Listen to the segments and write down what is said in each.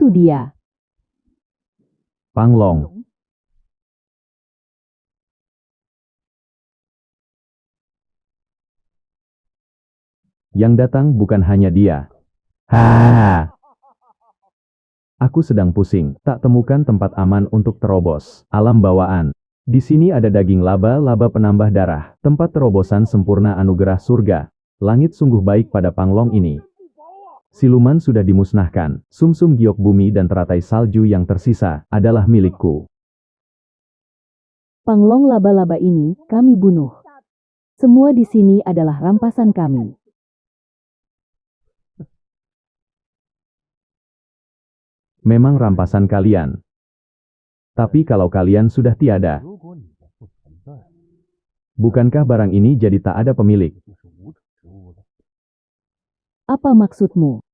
Bunuh dia. Panglong. Yang datang bukan hanya dia. Ha! Aku sedang pusing, tak temukan tempat aman untuk terobos. Alam bawaan. Di sini ada daging laba-laba penambah darah, tempat terobosan sempurna anugerah surga. Langit sungguh baik pada Panglong ini. Siluman sudah dimusnahkan, sumsum giok bumi dan teratai salju yang tersisa adalah milikku. Panglong laba-laba ini kami bunuh. Semua di sini adalah rampasan kami. Memang rampasan kalian. Tapi kalau kalian sudah tiada, bukankah barang ini jadi tak ada pemilik? Apa maksudmu?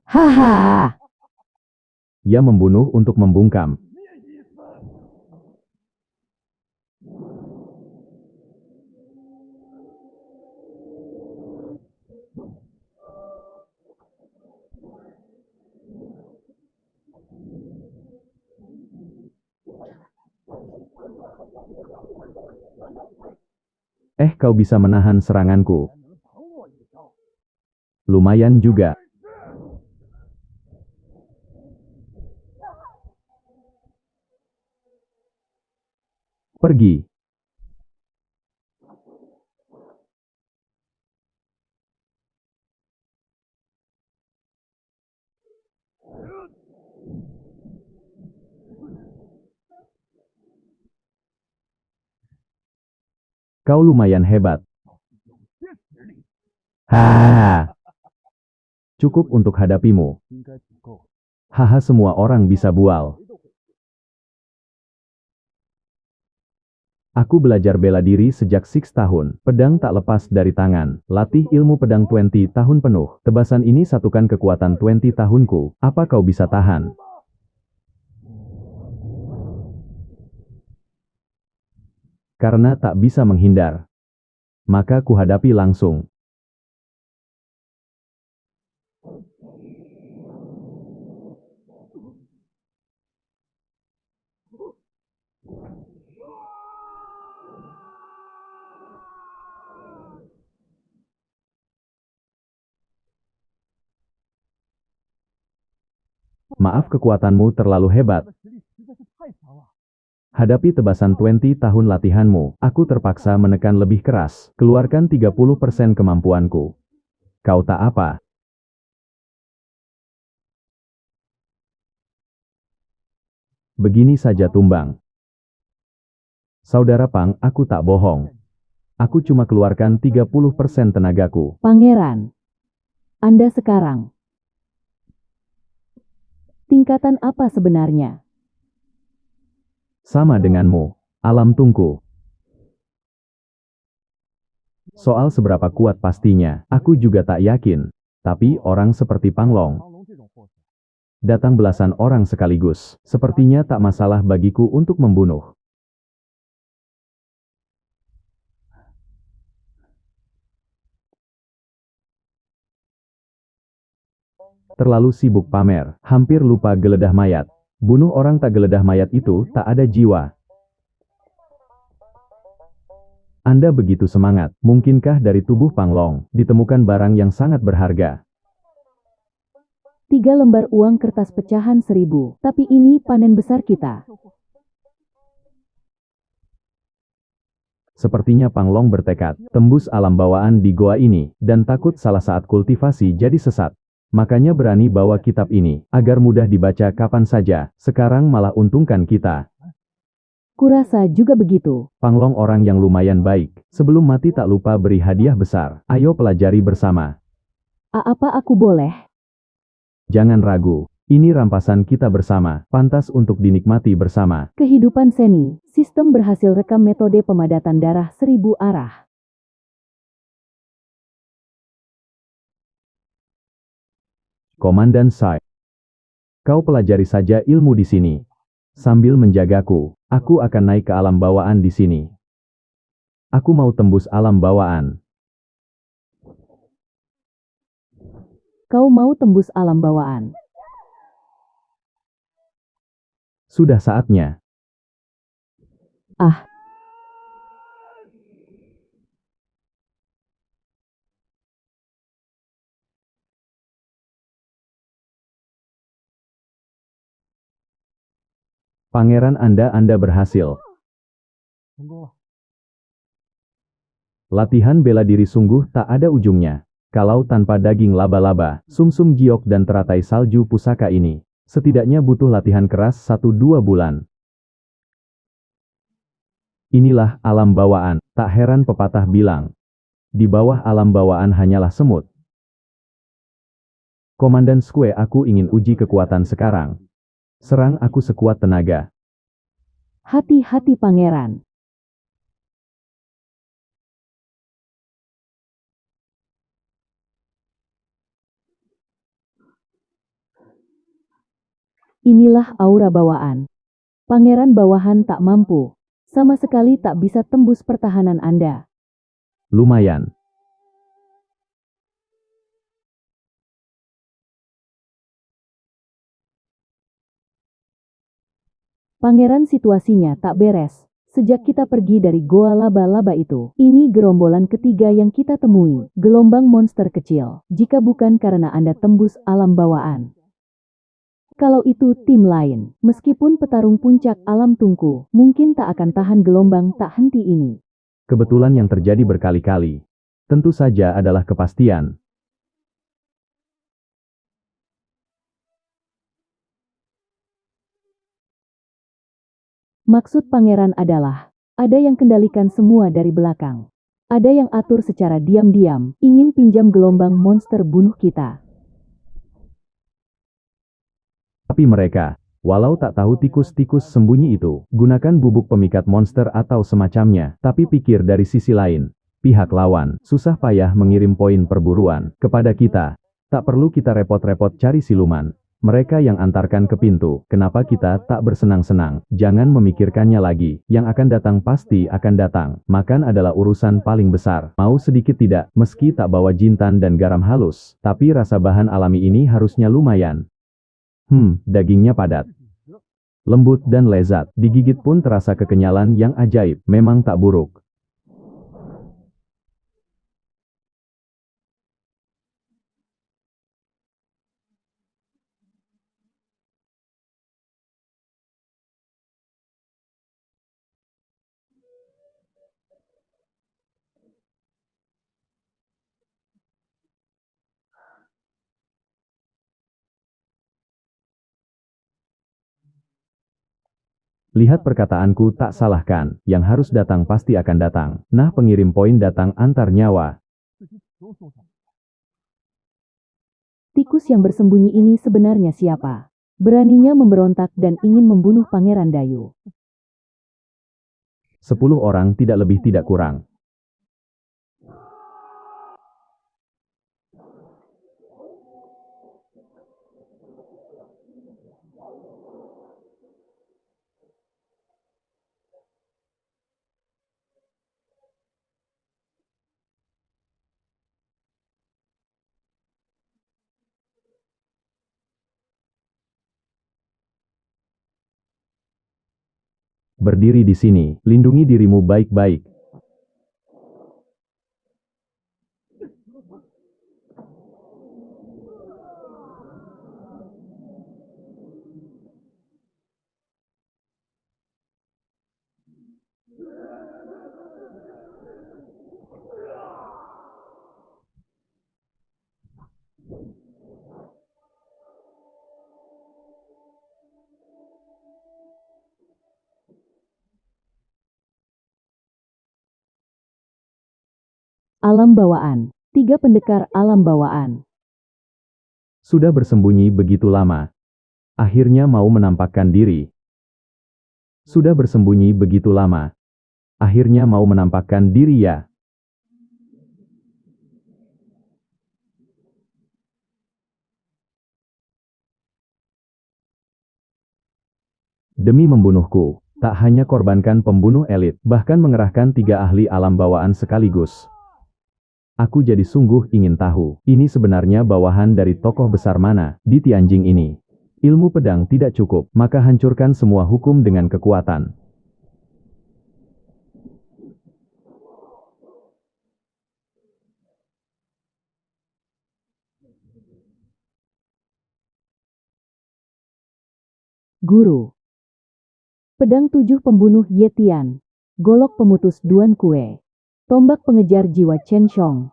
Haha! Ia membunuh untuk membungkam. Kau bisa menahan seranganku. Lumayan juga. Pergi. Kau lumayan hebat. Hahaha. Cukup untuk hadapimu. Haha, semua orang bisa bual. Aku belajar bela diri sejak 6 tahun. Pedang tak lepas dari tangan. Latih ilmu pedang 20 tahun penuh. Tebasan ini satukan kekuatan 20 tahunku. Apa kau bisa tahan? Karena tak bisa menghindar, maka ku hadapi langsung. Maaf, kekuatanmu terlalu hebat. Hadapi tebasan 20 tahun latihanmu, aku terpaksa menekan lebih keras. Keluarkan 30% kemampuanku. Kau tak apa. Begini saja tumbang. Saudara Pang, aku tak bohong. Aku cuma keluarkan 30% tenagaku. Pangeran. Anda sekarang. Tingkatan apa sebenarnya? Sama denganmu, alam tungku. Soal seberapa kuat pastinya, aku juga tak yakin. Tapi orang seperti Panglong. Datang belasan orang sekaligus, sepertinya tak masalah bagiku untuk membunuh. Terlalu sibuk pamer, hampir lupa geledah mayat. Bunuh orang tak geledah mayat itu tak ada jiwa. Anda begitu semangat, mungkinkah dari tubuh Panglong ditemukan barang yang sangat berharga? 3 lembar uang kertas pecahan 1000, tapi ini panen besar kita. Sepertinya Panglong bertekad, tembus alam bawaan di goa ini, dan takut salah saat kultivasi jadi sesat. Makanya berani bawa kitab ini, agar mudah dibaca kapan saja. Sekarang malah untungkan kita. Kurasa juga begitu. Panglong orang yang lumayan baik. Sebelum mati tak lupa beri hadiah besar. Ayo pelajari bersama. Apa aku boleh? Jangan ragu. Ini rampasan kita bersama. Pantas untuk dinikmati bersama. Kehidupan seni. Sistem berhasil rekam metode pemadatan darah 1000 arah. Komandan Sai. Kau pelajari saja ilmu di sini. Sambil menjagaku, aku akan naik ke alam bawaan di sini. Aku mau tembus alam bawaan. Kau mau tembus alam bawaan? Sudah saatnya. Ah, Pangeran Anda berhasil. Latihan bela diri sungguh tak ada ujungnya. Kalau tanpa daging laba-laba, sumsum giok dan teratai salju pusaka ini, setidaknya butuh latihan keras 1-2 bulan. Inilah alam bawaan, tak heran pepatah bilang. Di bawah alam bawaan hanyalah semut. Komandan Square, aku ingin uji kekuatan sekarang. Serang aku sekuat tenaga. hati-hati pangeran. Inilah aura bawaan. Pangeran bawahan tak mampu. Sama sekali tak bisa tembus pertahanan Anda. Lumayan. Pangeran, situasinya tak beres. Sejak kita pergi dari goa laba-laba itu, ini gerombolan ketiga yang kita temui, gelombang monster kecil, jika bukan karena Anda tembus alam bawaan. Kalau itu tim lain, meskipun petarung puncak alam tungku, mungkin tak akan tahan gelombang tak henti ini. Kebetulan yang terjadi berkali-kali. Tentu saja adalah kepastian. Maksud pangeran adalah, ada yang kendalikan semua dari belakang. Ada yang atur secara diam-diam, ingin pinjam gelombang monster bunuh kita. Tapi mereka, walau tak tahu tikus-tikus sembunyi itu, gunakan bubuk pemikat monster atau semacamnya, tapi pikir dari sisi lain. Pihak lawan, susah payah mengirim poin perburuan kepada kita. Tak perlu kita repot-repot cari siluman. Mereka yang antarkan ke pintu, kenapa kita tak bersenang-senang? Jangan memikirkannya lagi, yang akan datang pasti akan datang. Makan adalah urusan paling besar. Mau sedikit tidak, meski tak bawa jintan dan garam halus, tapi rasa bahan alami ini harusnya lumayan. Dagingnya padat, lembut dan lezat, digigit pun terasa kekenyalan yang ajaib, memang tak buruk. Lihat perkataanku tak salahkan, yang harus datang pasti akan datang. Nah, pengirim poin datang antar nyawa. Tikus yang bersembunyi ini sebenarnya siapa? Beraninya memberontak dan ingin membunuh Pangeran Dayu. 10 orang tidak lebih tidak kurang. Berdiri di sini, lindungi dirimu baik-baik. Alam bawaan. 3 pendekar alam bawaan. Sudah bersembunyi begitu lama. Akhirnya mau menampakkan diri. Sudah bersembunyi begitu lama. Akhirnya mau menampakkan diri ya. Demi membunuhku, tak hanya korbankan pembunuh elit, bahkan mengerahkan 3 ahli alam bawaan sekaligus. Aku jadi sungguh ingin tahu, ini sebenarnya bawahan dari tokoh besar mana di Tianjing ini. Ilmu pedang tidak cukup, maka hancurkan semua hukum dengan kekuatan. Guru. Pedang 7 pembunuh Yetian. Golok pemutus Duan Kue. Tombak pengejar jiwa Chen Shong.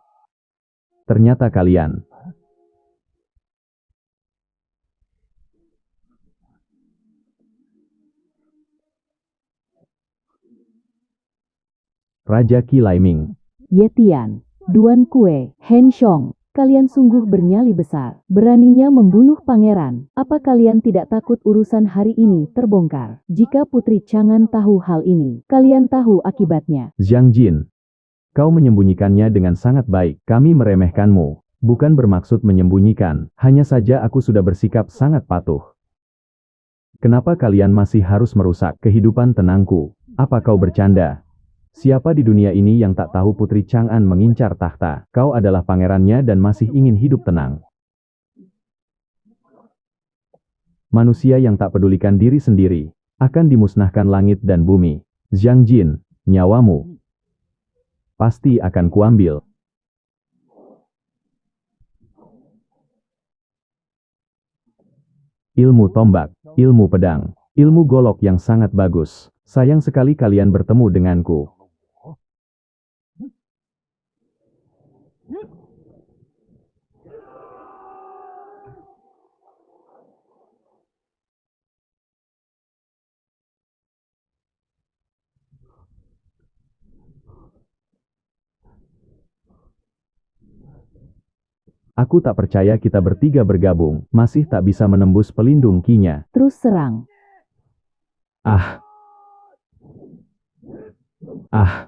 Ternyata kalian. Raja Qi Laiming. Yetian, Duan Kue, Hen Shong, kalian sungguh bernyali besar. Beraninya membunuh pangeran. Apa kalian tidak takut urusan hari ini terbongkar? Jika Putri Chang'an tahu hal ini, kalian tahu akibatnya. Zhang Jin. Kau menyembunyikannya dengan sangat baik. Kami meremehkanmu. Bukan bermaksud menyembunyikan, hanya saja aku sudah bersikap sangat patuh. Kenapa kalian masih harus merusak kehidupan tenangku? Apa kau bercanda? Siapa di dunia ini yang tak tahu Putri Chang'an mengincar tahta? Kau adalah pangerannya dan masih ingin hidup tenang. Manusia yang tak pedulikan diri sendiri, akan dimusnahkan langit dan bumi. Zhang Jin, nyawamu pasti akan kuambil. Ilmu tombak, ilmu pedang, ilmu golok yang sangat bagus. Sayang sekali kalian bertemu denganku. Aku tak percaya kita bertiga bergabung, masih tak bisa menembus pelindung Qi-nya. Terus serang. Ah. Ah.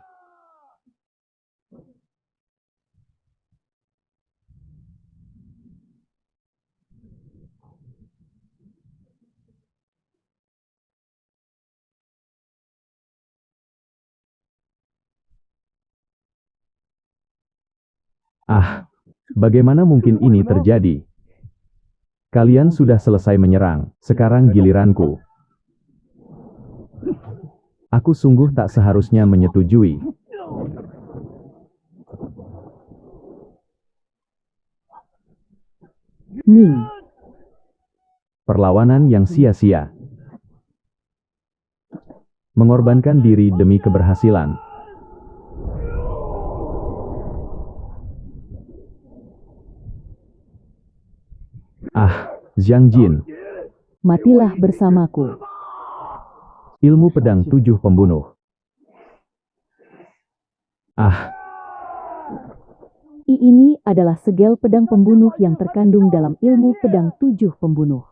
Ah. Bagaimana mungkin ini terjadi? Kalian sudah selesai menyerang, sekarang giliranku. Aku sungguh tak seharusnya menyetujui. Ning. Perlawanan yang sia-sia. Mengorbankan diri demi keberhasilan. Ah, Zhang Jin. Matilah bersamaku. Ilmu pedang 7 pembunuh. Ah. Ini adalah segel pedang pembunuh yang terkandung dalam ilmu pedang 7 pembunuh.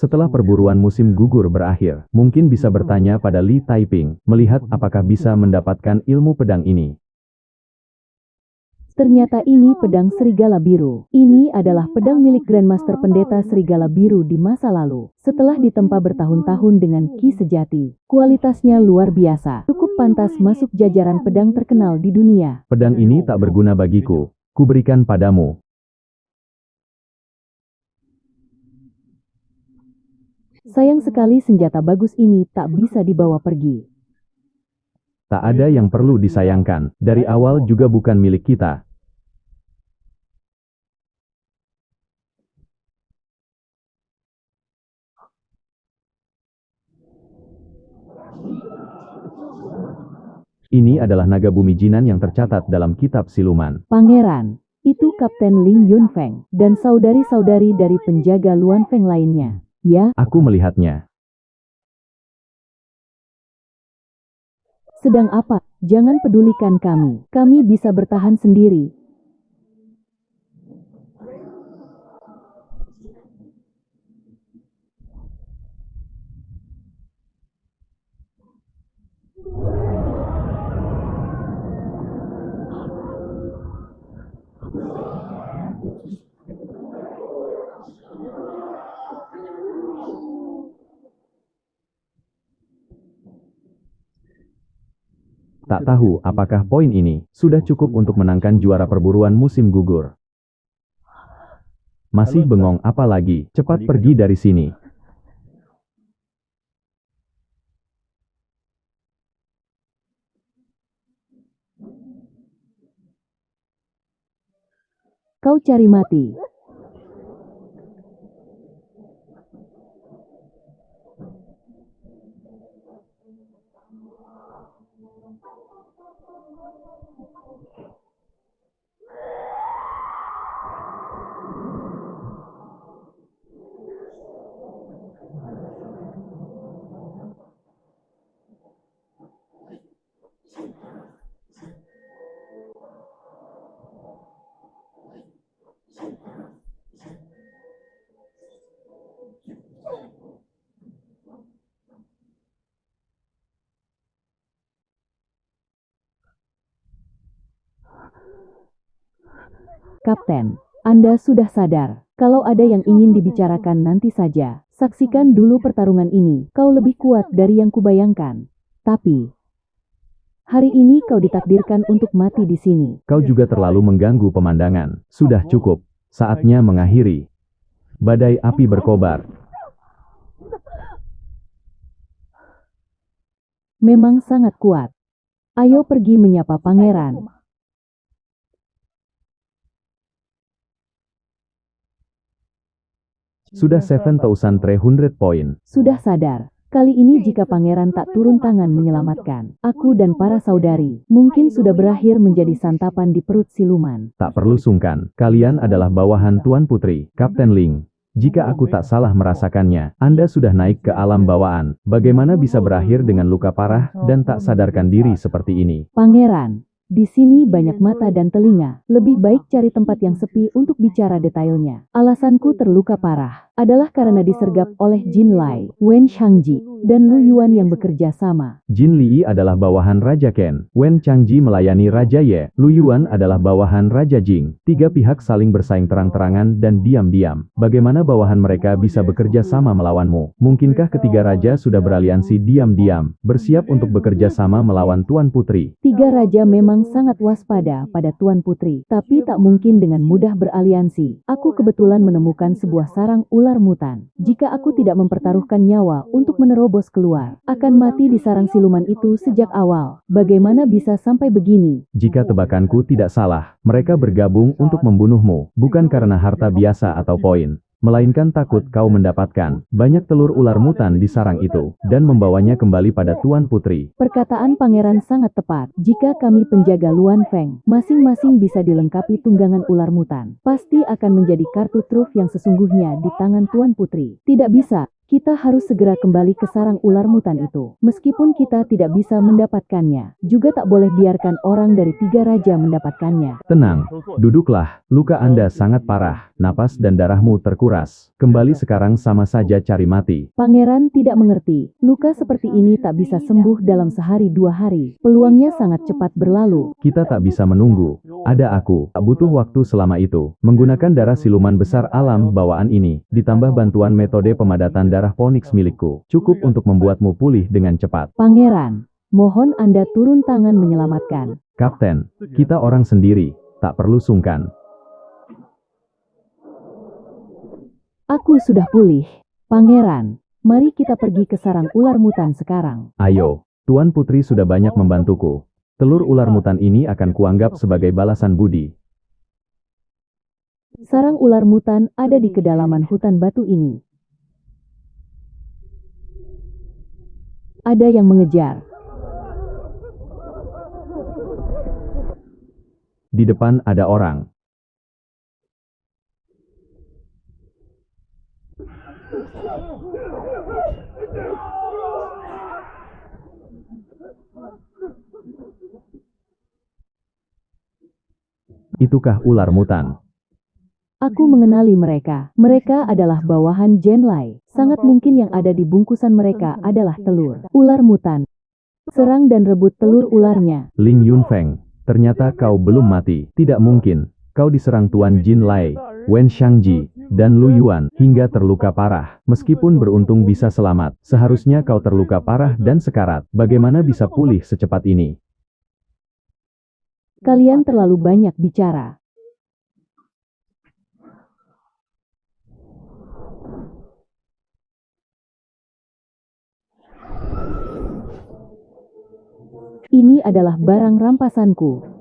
Setelah perburuan musim gugur berakhir, mungkin bisa bertanya pada Li Taiping, melihat apakah bisa mendapatkan ilmu pedang ini. Ternyata ini pedang Serigala Biru. Ini adalah pedang milik Grandmaster Pendeta Serigala Biru di masa lalu. Setelah ditempa bertahun-tahun dengan Qi sejati, kualitasnya luar biasa. Cukup pantas masuk jajaran pedang terkenal di dunia. Pedang ini tak berguna bagiku. Kuberikan padamu. Sayang sekali senjata bagus ini tak bisa dibawa pergi. Tak ada yang perlu disayangkan, dari awal juga bukan milik kita. Ini adalah naga bumi jinan yang tercatat dalam kitab siluman. Pangeran, itu Kapten Ling Yunfeng dan saudari-saudari dari penjaga Luanfeng lainnya. Ya, Aku melihatnya. sedang apa? Jangan pedulikan kami. Kami bisa bertahan sendiri. Tak tahu apakah poin ini sudah cukup untuk menangkan juara perburuan musim gugur. Masih bengong apa lagi? Cepat pergi dari sini. Kau cari mati. Kapten, Anda sudah sadar. Kalau ada yang ingin dibicarakan nanti saja. Saksikan dulu pertarungan ini. Kau lebih kuat dari yang kubayangkan. Tapi, hari ini kau ditakdirkan untuk mati di sini. Kau juga terlalu mengganggu pemandangan. Sudah cukup. Saatnya mengakhiri. Badai api berkobar. Memang sangat kuat. Ayo pergi menyapa pangeran. Sudah 7,300 poin. Sudah sadar. Kali ini jika pangeran tak turun tangan menyelamatkan aku dan para saudari, mungkin sudah berakhir menjadi santapan di perut siluman. Tak perlu sungkan. Kalian adalah bawahan Tuan Putri, Kapten Ling. Jika aku tak salah merasakannya, Anda sudah naik ke alam bawaan. Bagaimana bisa berakhir dengan luka parah dan tak sadarkan diri seperti ini? Pangeran, di sini banyak mata dan telinga. Lebih baik cari tempat yang sepi untuk bicara detailnya. Alasanku terluka parah adalah karena disergap oleh Jin Lai, Wen Shangji, dan Lu Yuan yang bekerja sama. Jin Li adalah bawahan Raja Ken, Wen Changji melayani Raja Ye, Lu Yuan adalah bawahan Raja Jing. Tiga pihak saling bersaing terang-terangan dan diam-diam. Bagaimana bawahan mereka bisa bekerja sama melawanmu? Mungkinkah ketiga raja sudah beraliansi diam-diam, bersiap untuk bekerja sama melawan Tuan Putri? Tiga raja memang sangat waspada pada Tuan Putri, tapi tak mungkin dengan mudah beraliansi. Aku kebetulan menemukan sebuah sarang ular mutan. Jika aku tidak mempertaruhkan nyawa untuk menerobos keluar, akan mati di sarang siluman itu sejak awal. Bagaimana bisa sampai begini? Jika tebakanku tidak salah, mereka bergabung untuk membunuhmu, bukan karena harta biasa atau poin, melainkan takut kau mendapatkan banyak telur ular mutan di sarang itu, dan membawanya kembali pada Tuan Putri. Perkataan pangeran sangat tepat. Jika kami penjaga Luan Feng, masing-masing bisa dilengkapi tunggangan ular mutan, pasti akan menjadi kartu truf yang sesungguhnya di tangan Tuan Putri. Tidak bisa. Kita harus segera kembali ke sarang ular mutan itu. Meskipun kita tidak bisa mendapatkannya, juga tak boleh biarkan orang dari tiga raja mendapatkannya. Tenang, duduklah. Luka Anda sangat parah. Napas dan darahmu terkuras. Kembali sekarang sama saja cari mati. Pangeran tidak mengerti. Luka seperti ini tak bisa sembuh dalam sehari dua hari. Peluangnya sangat cepat berlalu. Kita tak bisa menunggu. Ada aku. Tak butuh waktu selama itu. Menggunakan darah siluman besar alam bawaan ini, ditambah bantuan metode pemadatan darah Phoenix milikku, cukup untuk membuatmu pulih dengan cepat. Pangeran, mohon Anda turun tangan menyelamatkan. Kapten, kita orang sendiri, tak perlu sungkan. Aku sudah pulih. Pangeran, mari kita pergi ke sarang ular mutan sekarang. Ayo, Tuan Putri sudah banyak membantuku. Telur ular mutan ini akan kuanggap sebagai balasan budi. Sarang ular mutan ada di kedalaman hutan batu ini. Ada yang mengejar. Di depan ada orang. Itukah ular mutan? Aku mengenali mereka. Mereka adalah bawahan Jen Lai. Sangat mungkin yang ada di bungkusan mereka adalah telur ular mutan. Serang dan rebut telur ularnya. Ling Yunfeng, ternyata kau belum mati. Tidak mungkin. Kau diserang Tuan Jin Lai, Wen Shangji, dan Lu Yuan hingga terluka parah. Meskipun beruntung bisa selamat, seharusnya kau terluka parah dan sekarat. Bagaimana bisa pulih secepat ini? Kalian terlalu banyak bicara. Ini adalah barang rampasanku.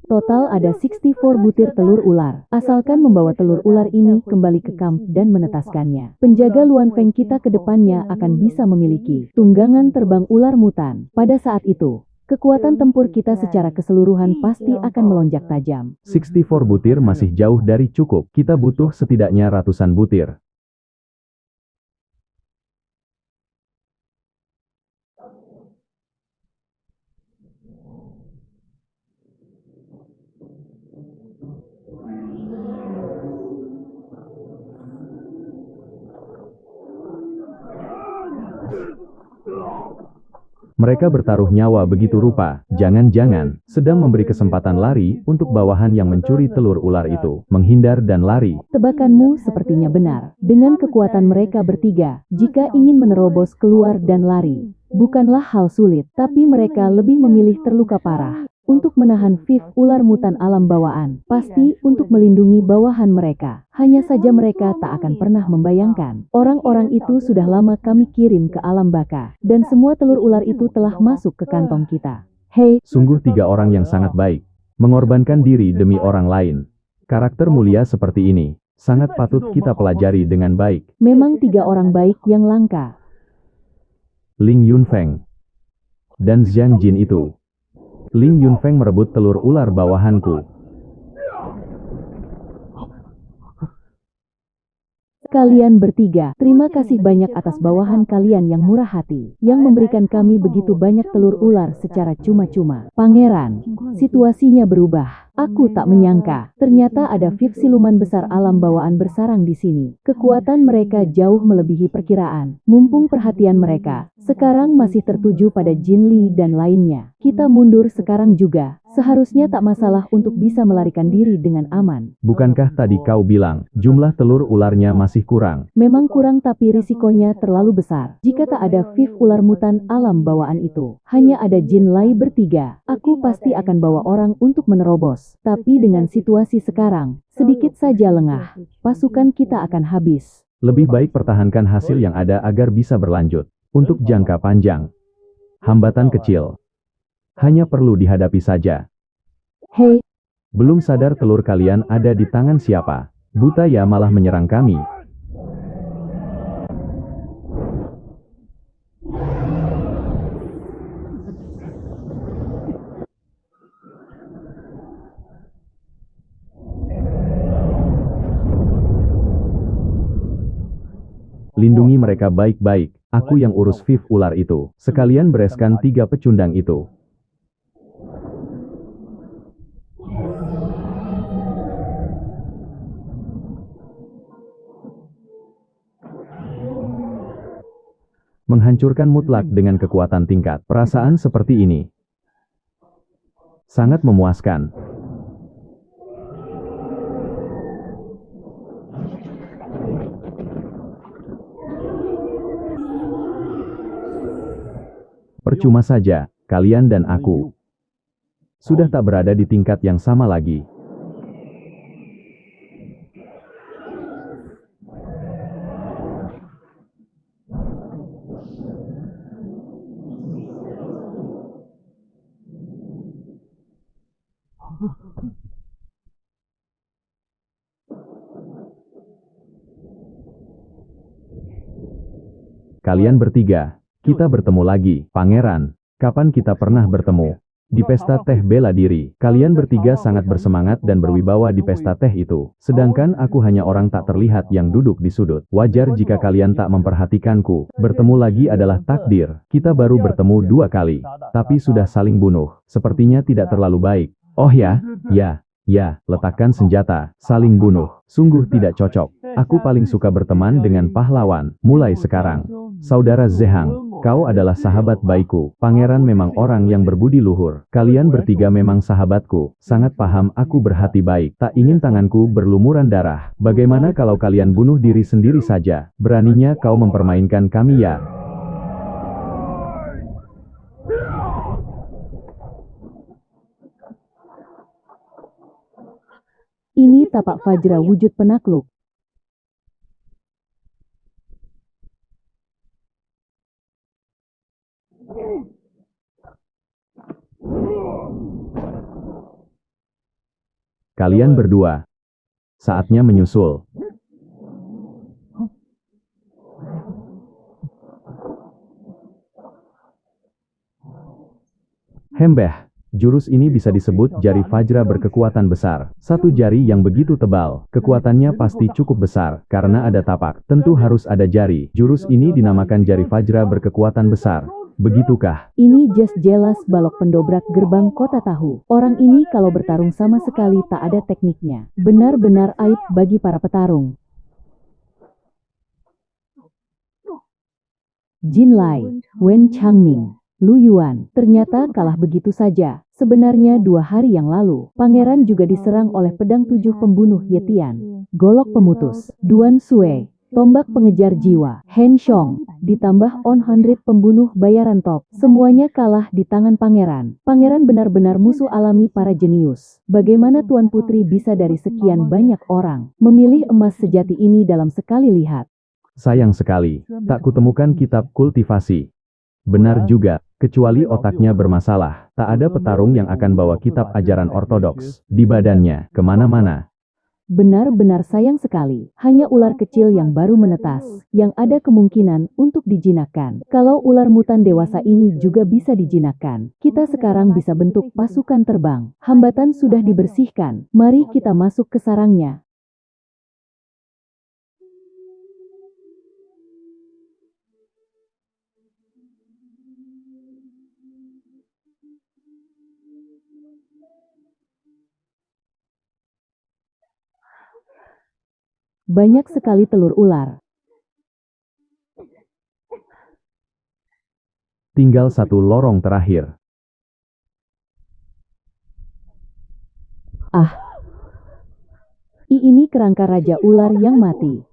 Total ada 64 butir telur ular. Asalkan membawa telur ular ini kembali ke kamp dan menetaskannya. Penjaga Luan Feng kita ke depannya akan bisa memiliki tunggangan terbang ular mutan. Pada saat itu, kekuatan tempur kita secara keseluruhan pasti akan melonjak tajam. 64 butir masih jauh dari cukup. Kita butuh setidaknya ratusan butir. Mereka bertaruh nyawa begitu rupa, jangan-jangan sedang memberi kesempatan lari untuk bawahan yang mencuri telur ular itu, menghindar dan lari. Tebakanmu sepertinya benar. Dengan kekuatan mereka bertiga, jika ingin menerobos keluar dan lari, bukanlah hal sulit, tapi mereka lebih memilih terluka parah. Untuk menahan Viv ular mutan alam bawaan, pasti untuk melindungi bawahan mereka. Hanya saja mereka tak akan pernah membayangkan. Orang-orang itu sudah lama kami kirim ke alam baka, dan semua telur ular itu telah masuk ke kantong kita. Hei, Sungguh 3 orang yang sangat baik, mengorbankan diri demi orang lain. Karakter mulia seperti ini, sangat patut kita pelajari dengan baik. memang 3 orang baik yang langka. Ling Yunfeng dan Zhang Jin itu. Ling Yunfeng merebut telur ular bawahanku. Kalian bertiga, terima kasih banyak atas bawahan kalian yang murah hati, yang memberikan kami begitu banyak telur ular secara cuma-cuma. Pangeran, situasinya berubah. Aku tak menyangka, ternyata ada Viv siluman besar alam bawaan bersarang di sini. Kekuatan mereka jauh melebihi perkiraan. Mumpung perhatian mereka sekarang masih tertuju pada Jin Li dan lainnya. Kita mundur sekarang juga. Seharusnya tak masalah untuk bisa melarikan diri dengan aman. Bukankah tadi kau bilang, jumlah telur ularnya masih kurang? Memang kurang tapi risikonya terlalu besar. Jika tak ada Viv ular mutan alam bawaan itu, hanya ada Jin Lai bertiga, aku pasti akan bawa orang untuk menerobos. Tapi dengan situasi sekarang, sedikit saja lengah, pasukan kita akan habis. Lebih baik pertahankan hasil yang ada agar bisa berlanjut. Untuk jangka panjang, hambatan kecil hanya perlu dihadapi saja. Hei, Belum sadar telur kalian ada di tangan siapa. Buta ya malah menyerang kami. Lindungi mereka baik-baik, aku yang urus Viv ular itu. Sekalian bereskan 3 pecundang itu. Menghancurkan mutlak dengan kekuatan tingkat. Perasaan seperti ini sangat memuaskan. Percuma saja, kalian dan aku sudah tak berada di tingkat yang sama lagi. Kalian bertiga, kita bertemu lagi. Pangeran, kapan kita pernah bertemu? Di pesta teh bela diri, kalian bertiga sangat bersemangat dan berwibawa di pesta teh itu. Sedangkan aku hanya orang tak terlihat yang duduk di sudut. Wajar jika kalian tak memperhatikanku. Bertemu lagi adalah takdir. Kita baru bertemu 2 kali, tapi sudah saling bunuh. Sepertinya tidak terlalu baik. Oh ya, letakkan senjata, saling bunuh. Sungguh tidak cocok. Aku paling suka berteman dengan pahlawan. Mulai sekarang, Saudara Zehang, Kau adalah sahabat baikku. Pangeran memang orang yang berbudi luhur. Kalian bertiga memang sahabatku. Sangat paham aku berhati baik. Tak ingin tanganku berlumuran darah. Bagaimana kalau kalian bunuh diri sendiri saja? Beraninya kau mempermainkan kami ya? Ini tapak Fajra wujud penakluk. Kalian berdua. Saatnya menyusul. Hembeh. Jurus ini bisa disebut jari Fajra berkekuatan besar. Satu jari yang begitu tebal, kekuatannya pasti cukup besar. Karena ada tapak, tentu harus ada jari. Jurus ini dinamakan jari Fajra berkekuatan besar. Begitukah? Ini jelas balok pendobrak gerbang kota tahu. Orang ini kalau bertarung sama sekali tak ada tekniknya. Benar-benar aib bagi para petarung. Jin Lai, Wen Changming, Lu Yuan, ternyata kalah begitu saja. Sebenarnya 2 hari yang lalu, pangeran juga diserang oleh pedang 7 pembunuh Yetian. Golok pemutus, Duan Sui, tombak pengejar jiwa, Hen Xiong, ditambah On 100 pembunuh bayaran top. Semuanya kalah di tangan pangeran. Pangeran benar-benar musuh alami para jenius. Bagaimana Tuan Putri bisa dari sekian banyak orang memilih emas sejati ini dalam sekali lihat? Sayang sekali, tak kutemukan kitab kultivasi. Benar juga, kecuali otaknya bermasalah, tak ada petarung yang akan bawa kitab ajaran ortodoks di badannya kemana-mana. Benar-benar sayang sekali, hanya ular kecil yang baru menetas, yang ada kemungkinan untuk dijinakkan. Kalau ular mutan dewasa ini juga bisa dijinakkan, kita sekarang bisa bentuk pasukan terbang. Hambatan sudah dibersihkan, mari kita masuk ke sarangnya. Banyak sekali telur ular. Tinggal satu lorong terakhir. Ini kerangka raja ular yang mati.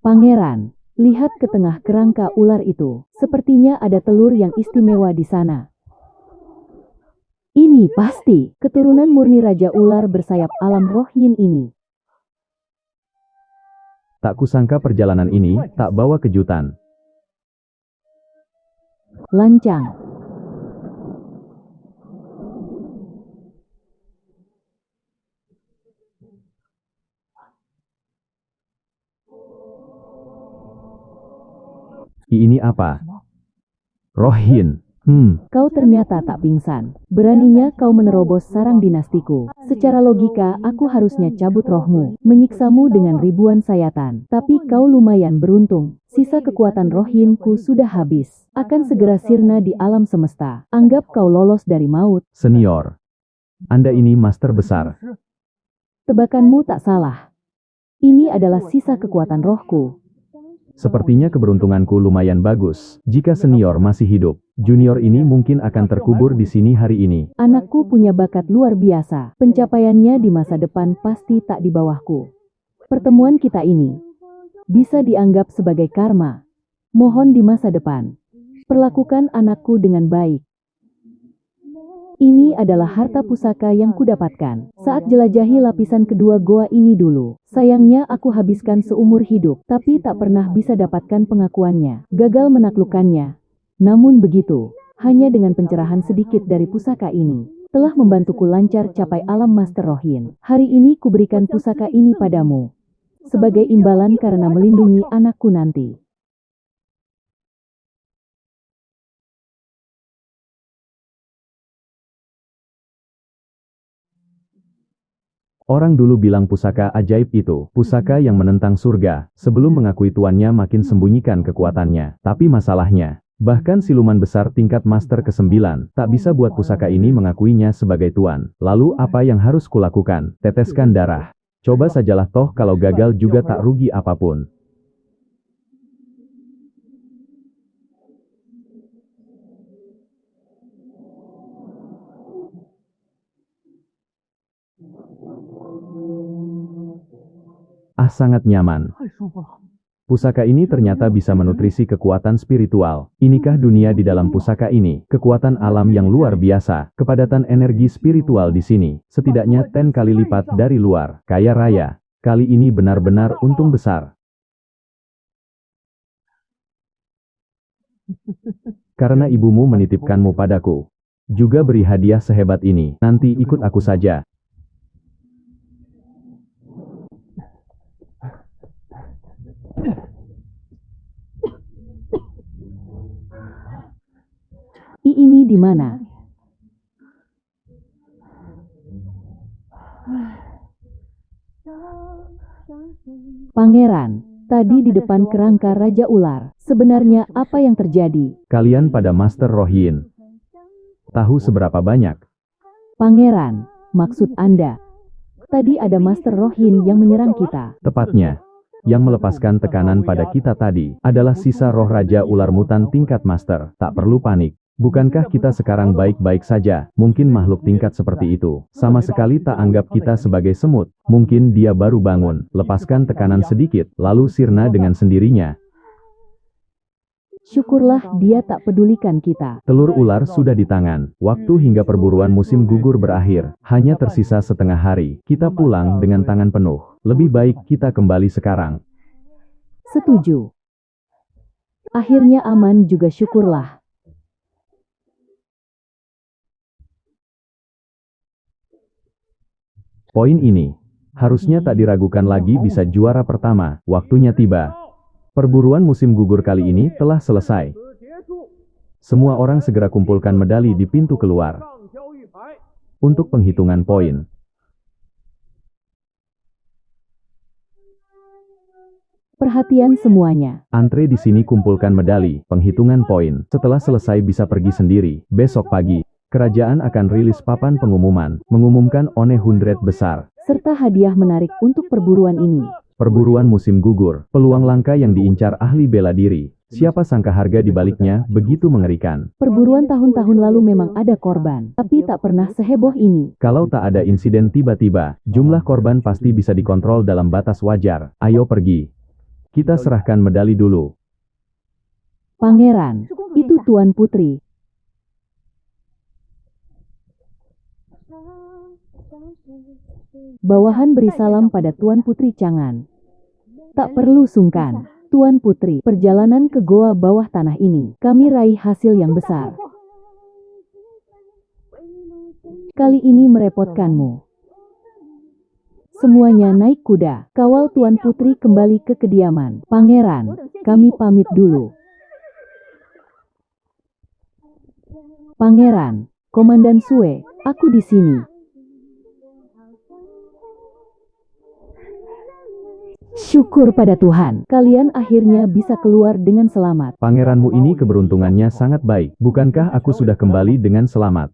Pangeran, lihat ke tengah kerangka ular itu. Sepertinya ada telur yang istimewa di sana. Ini pasti keturunan murni raja ular bersayap alam roh yin ini. Tak kusangka perjalanan ini tak bawa kejutan. Lancang. Ini apa? Rohin. Kau ternyata tak pingsan. Beraninya kau menerobos sarang dinastiku. Secara logika, aku harusnya cabut rohmu, menyiksamu dengan ribuan sayatan. Tapi kau lumayan beruntung. Sisa kekuatan rohinku sudah habis. Akan segera sirna di alam semesta. Anggap kau lolos dari maut. Senior. Anda ini master besar. Tebakanmu tak salah. Ini adalah sisa kekuatan rohku. Sepertinya keberuntunganku lumayan bagus. Jika senior masih hidup, junior ini mungkin akan terkubur di sini hari ini. Anakku punya bakat luar biasa. Pencapaiannya di masa depan pasti tak di bawahku. Pertemuan kita ini bisa dianggap sebagai karma. Mohon di masa depan, perlakukan anakku dengan baik. Ini adalah harta pusaka yang kudapatkan saat jelajahi lapisan kedua goa ini dulu. Sayangnya aku habiskan seumur hidup, tapi tak pernah bisa dapatkan pengakuannya. Gagal menaklukkannya. Namun begitu, hanya dengan pencerahan sedikit dari pusaka ini, telah membantuku lancar capai alam Master Rohin. Hari ini kuberikan pusaka ini padamu, sebagai imbalan karena melindungi anakku nanti. Orang dulu bilang pusaka ajaib itu, pusaka yang menentang surga, sebelum mengakui tuannya makin sembunyikan kekuatannya. Tapi masalahnya, bahkan siluman besar tingkat master ke-9, tak bisa buat pusaka ini mengakuinya sebagai tuan. Lalu apa yang harus kulakukan? Teteskan darah. Coba sajalah toh kalau gagal juga tak rugi apapun. Ah, sangat nyaman. Pusaka ini ternyata bisa menutrisi kekuatan spiritual. Inikah dunia di dalam pusaka ini? Kekuatan alam yang luar biasa. Kepadatan energi spiritual di sini. Setidaknya 10 kali lipat dari luar. Kaya raya. Kali ini benar-benar untung besar. Karena ibumu menitipkanmu padaku. Juga beri hadiah sehebat ini. Nanti ikut aku saja. Ini di mana? Pangeran, tadi di depan kerangka Raja Ular. Sebenarnya apa yang terjadi? Kalian pada Master Rohyin. Tahu seberapa banyak? Pangeran, maksud Anda? Tadi ada Master Rohyin yang menyerang kita. Tepatnya. Yang melepaskan tekanan pada kita tadi adalah sisa roh Raja Ular Mutan tingkat Master. Tak perlu panik. Bukankah kita sekarang baik-baik saja? Mungkin makhluk tingkat seperti itu sama sekali tak anggap kita sebagai semut. Mungkin dia baru bangun. Lepaskan tekanan sedikit, lalu sirna dengan sendirinya. Syukurlah dia tak pedulikan kita. Telur ular sudah di tangan. Waktu hingga perburuan musim gugur berakhir. Hanya tersisa setengah hari. Kita pulang dengan tangan penuh. Lebih baik kita kembali sekarang. Setuju. Akhirnya aman juga syukurlah. Poin ini harusnya tak diragukan lagi bisa juara pertama. Waktunya tiba. Perburuan musim gugur kali ini telah selesai. Semua orang segera kumpulkan medali di pintu keluar. Untuk penghitungan poin. Perhatian semuanya. Antre di sini kumpulkan medali, penghitungan poin. Setelah selesai bisa pergi sendiri. Besok pagi, kerajaan akan rilis papan pengumuman, mengumumkan one 100 besar. Serta hadiah menarik untuk perburuan ini. Perburuan musim gugur, peluang langka yang diincar ahli bela diri. Siapa sangka harga di baliknya begitu mengerikan. Perburuan tahun-tahun lalu memang ada korban, tapi tak pernah seheboh ini. Kalau tak ada insiden tiba-tiba, jumlah korban pasti bisa dikontrol dalam batas wajar. Ayo pergi. Kita serahkan medali dulu. Pangeran, itu Tuan Putri. Bawahan beri salam pada Tuan Putri Chang'an. Tak perlu sungkan, Tuan Putri. Perjalanan ke goa bawah tanah ini, kami raih hasil yang besar. Kali ini merepotkanmu. Semuanya naik kuda. Kawal Tuan Putri kembali ke kediaman. Pangeran, kami pamit dulu. Pangeran, Komandan Sue, aku di sini. Syukur pada Tuhan, kalian akhirnya bisa keluar dengan selamat. Pangeranmu ini keberuntungannya sangat baik. Bukankah aku sudah kembali dengan selamat?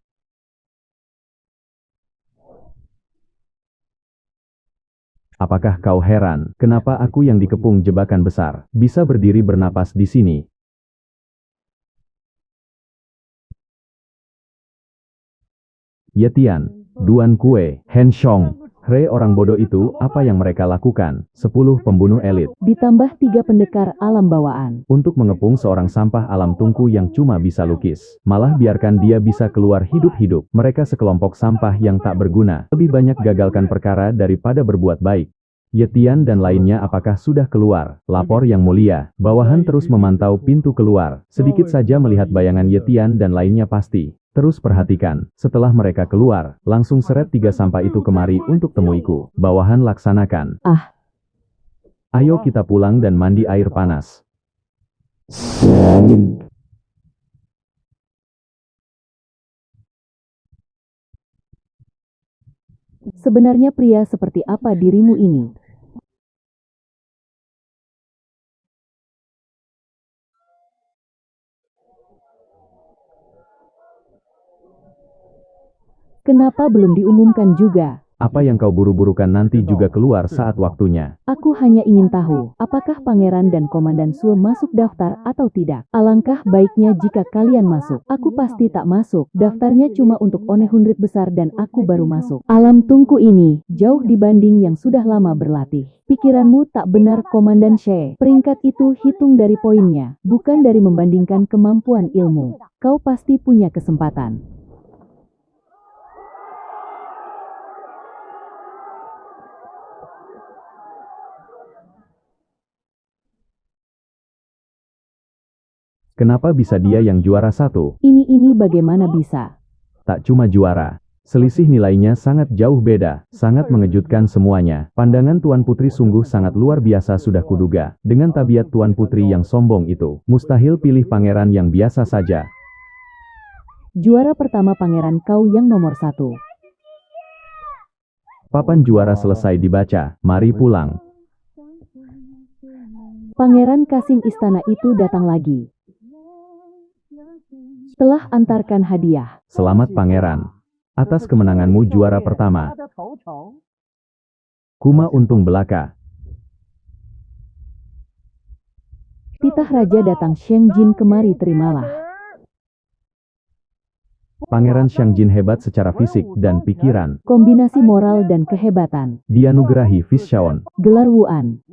Apakah kau heran, kenapa aku yang dikepung jebakan besar, bisa berdiri bernapas di sini? Yetian, Duan Kue, Hen Shong, Hre orang bodoh itu, apa yang mereka lakukan? 10 pembunuh elit. Ditambah 3 pendekar alam bawaan. Untuk mengepung seorang sampah alam tungku yang cuma bisa lukis. Malah biarkan dia bisa keluar hidup-hidup. Mereka sekelompok sampah yang tak berguna. Lebih banyak gagalkan perkara daripada berbuat baik. Yetian dan lainnya apakah sudah keluar? Lapor yang mulia. Bawahan terus memantau pintu keluar. Sedikit saja melihat bayangan Yetian dan lainnya pasti. Terus perhatikan. Setelah mereka keluar, langsung seret 3 sampah itu kemari untuk temuiku. Bawahan laksanakan. Ayo kita pulang dan mandi air panas. Sebenarnya pria seperti apa dirimu ini? Kenapa belum diumumkan juga? Apa yang kau buru-burukan nanti juga keluar saat waktunya. Aku hanya ingin tahu, apakah pangeran dan Komandan Sul masuk daftar atau tidak. Alangkah baiknya jika kalian masuk. Aku pasti tak masuk. Daftarnya cuma untuk Onehundred besar dan aku baru masuk. Alam tungku ini jauh dibanding yang sudah lama berlatih. Pikiranmu tak benar, Komandan She. Peringkat itu hitung dari poinnya, bukan dari membandingkan kemampuan ilmu. Kau pasti punya kesempatan. Kenapa bisa dia yang juara 1? Ini bagaimana bisa? Tak cuma juara. Selisih nilainya sangat jauh beda, sangat mengejutkan semuanya. Pandangan Tuan Putri sungguh sangat luar biasa sudah kuduga. Dengan tabiat Tuan Putri yang sombong itu, mustahil pilih pangeran yang biasa saja. Juara pertama pangeran kau yang nomor 1. Papan juara selesai dibaca, mari pulang. Pangeran Kasim istana itu datang lagi. Telah antarkan hadiah. Selamat pangeran. Atas kemenanganmu juara pertama. Kuma untung belaka. Titah Raja datang, Shang Jin kemari, terimalah. Pangeran Shang Jin hebat secara fisik dan pikiran. Kombinasi moral dan kehebatan. Dianugerahi Fishshaon. Gelar Wuan.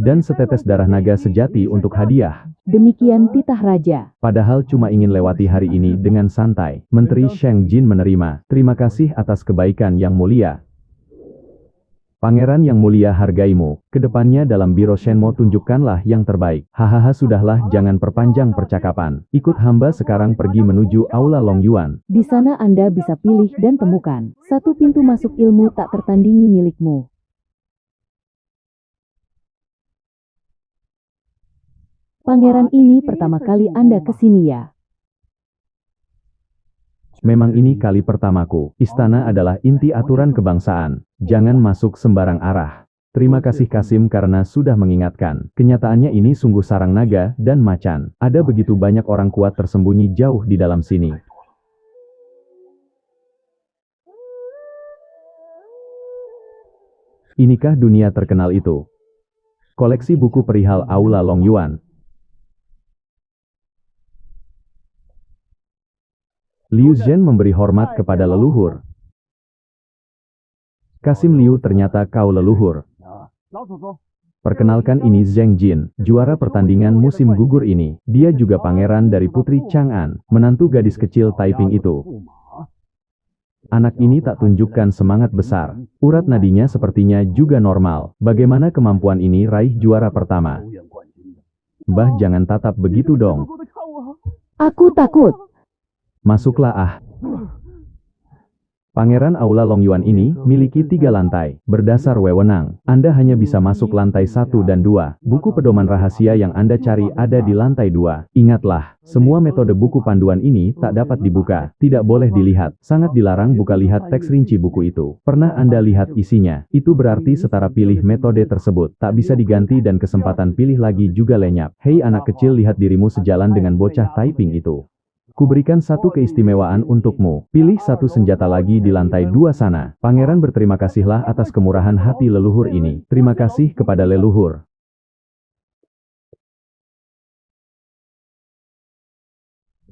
Dan setetes darah naga sejati untuk hadiah. Demikian titah Raja. Padahal cuma ingin lewati hari ini dengan santai. Menteri Shang Jin menerima. Terima kasih atas kebaikan yang mulia. Pangeran yang mulia, hargaimu. Kedepannya dalam Biro Shenmue tunjukkanlah yang terbaik. Hahaha, sudahlah, jangan perpanjang percakapan. Ikut hamba sekarang pergi menuju Aula Long Yuan. Di sana Anda bisa pilih dan temukan satu pintu masuk ilmu tak tertandingi milikmu. Pangeran, ini pertama kali Anda kesini ya? Memang ini kali pertamaku. Istana adalah inti aturan kebangsaan. Jangan masuk sembarang arah. Terima kasih Kasim karena sudah mengingatkan. Kenyataannya ini sungguh sarang naga dan macan. Ada begitu banyak orang kuat tersembunyi jauh di dalam sini. Inikah dunia terkenal itu? Koleksi buku perihal Aula Long Yuan. Liu Zhen memberi hormat kepada leluhur. Kasim Liu, ternyata kau leluhur. Perkenalkan, ini Zheng Jin, juara pertandingan musim gugur ini. Dia juga pangeran dari Putri Chang'an, menantu gadis kecil Taiping itu. Anak ini tak tunjukkan semangat besar. Urat nadinya sepertinya juga normal. Bagaimana kemampuan ini raih juara pertama? Mbah, jangan tatap begitu dong. Aku takut. Masuklah ah. Pangeran Aula Long Yuan ini miliki 3 lantai. Berdasar wewenang, Anda hanya bisa masuk lantai 1 dan 2. Buku pedoman rahasia yang Anda cari ada di lantai 2. Ingatlah, semua metode buku panduan ini tak dapat dibuka. Tidak boleh dilihat. Sangat dilarang buka lihat teks rinci buku itu. Pernah Anda lihat isinya? Itu berarti setara pilih metode tersebut. Tak bisa diganti dan kesempatan pilih lagi juga lenyap. Hei anak kecil, lihat dirimu sejalan dengan bocah Taiping itu. Kuberikan satu keistimewaan untukmu. Pilih satu senjata lagi di lantai 2 sana. Pangeran berterima kasihlah atas kemurahan hati leluhur ini. Terima kasih kepada leluhur.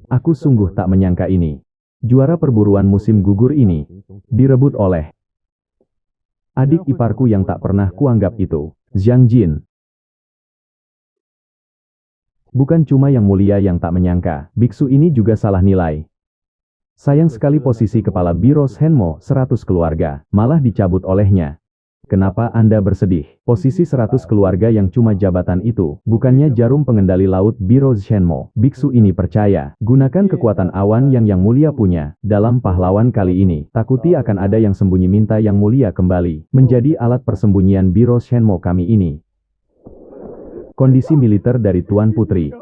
Aku sungguh tak menyangka ini. Juara perburuan musim gugur ini direbut oleh adik iparku yang tak pernah kuanggap itu, Zhang Jin. Bukan cuma yang mulia yang tak menyangka, biksu ini juga salah nilai. Sayang sekali posisi kepala Biro Shenmue 100 keluarga, malah dicabut olehnya. Kenapa Anda bersedih? Posisi 100 keluarga yang cuma jabatan itu, bukannya jarum pengendali laut Biro Shenmue. Biksu ini percaya, gunakan kekuatan awan yang mulia punya. Dalam pahlawan kali ini, takuti akan ada yang sembunyi, minta yang mulia kembali. Menjadi alat persembunyian Biro Shenmue kami ini. Kondisi militer dari Tuan Putri.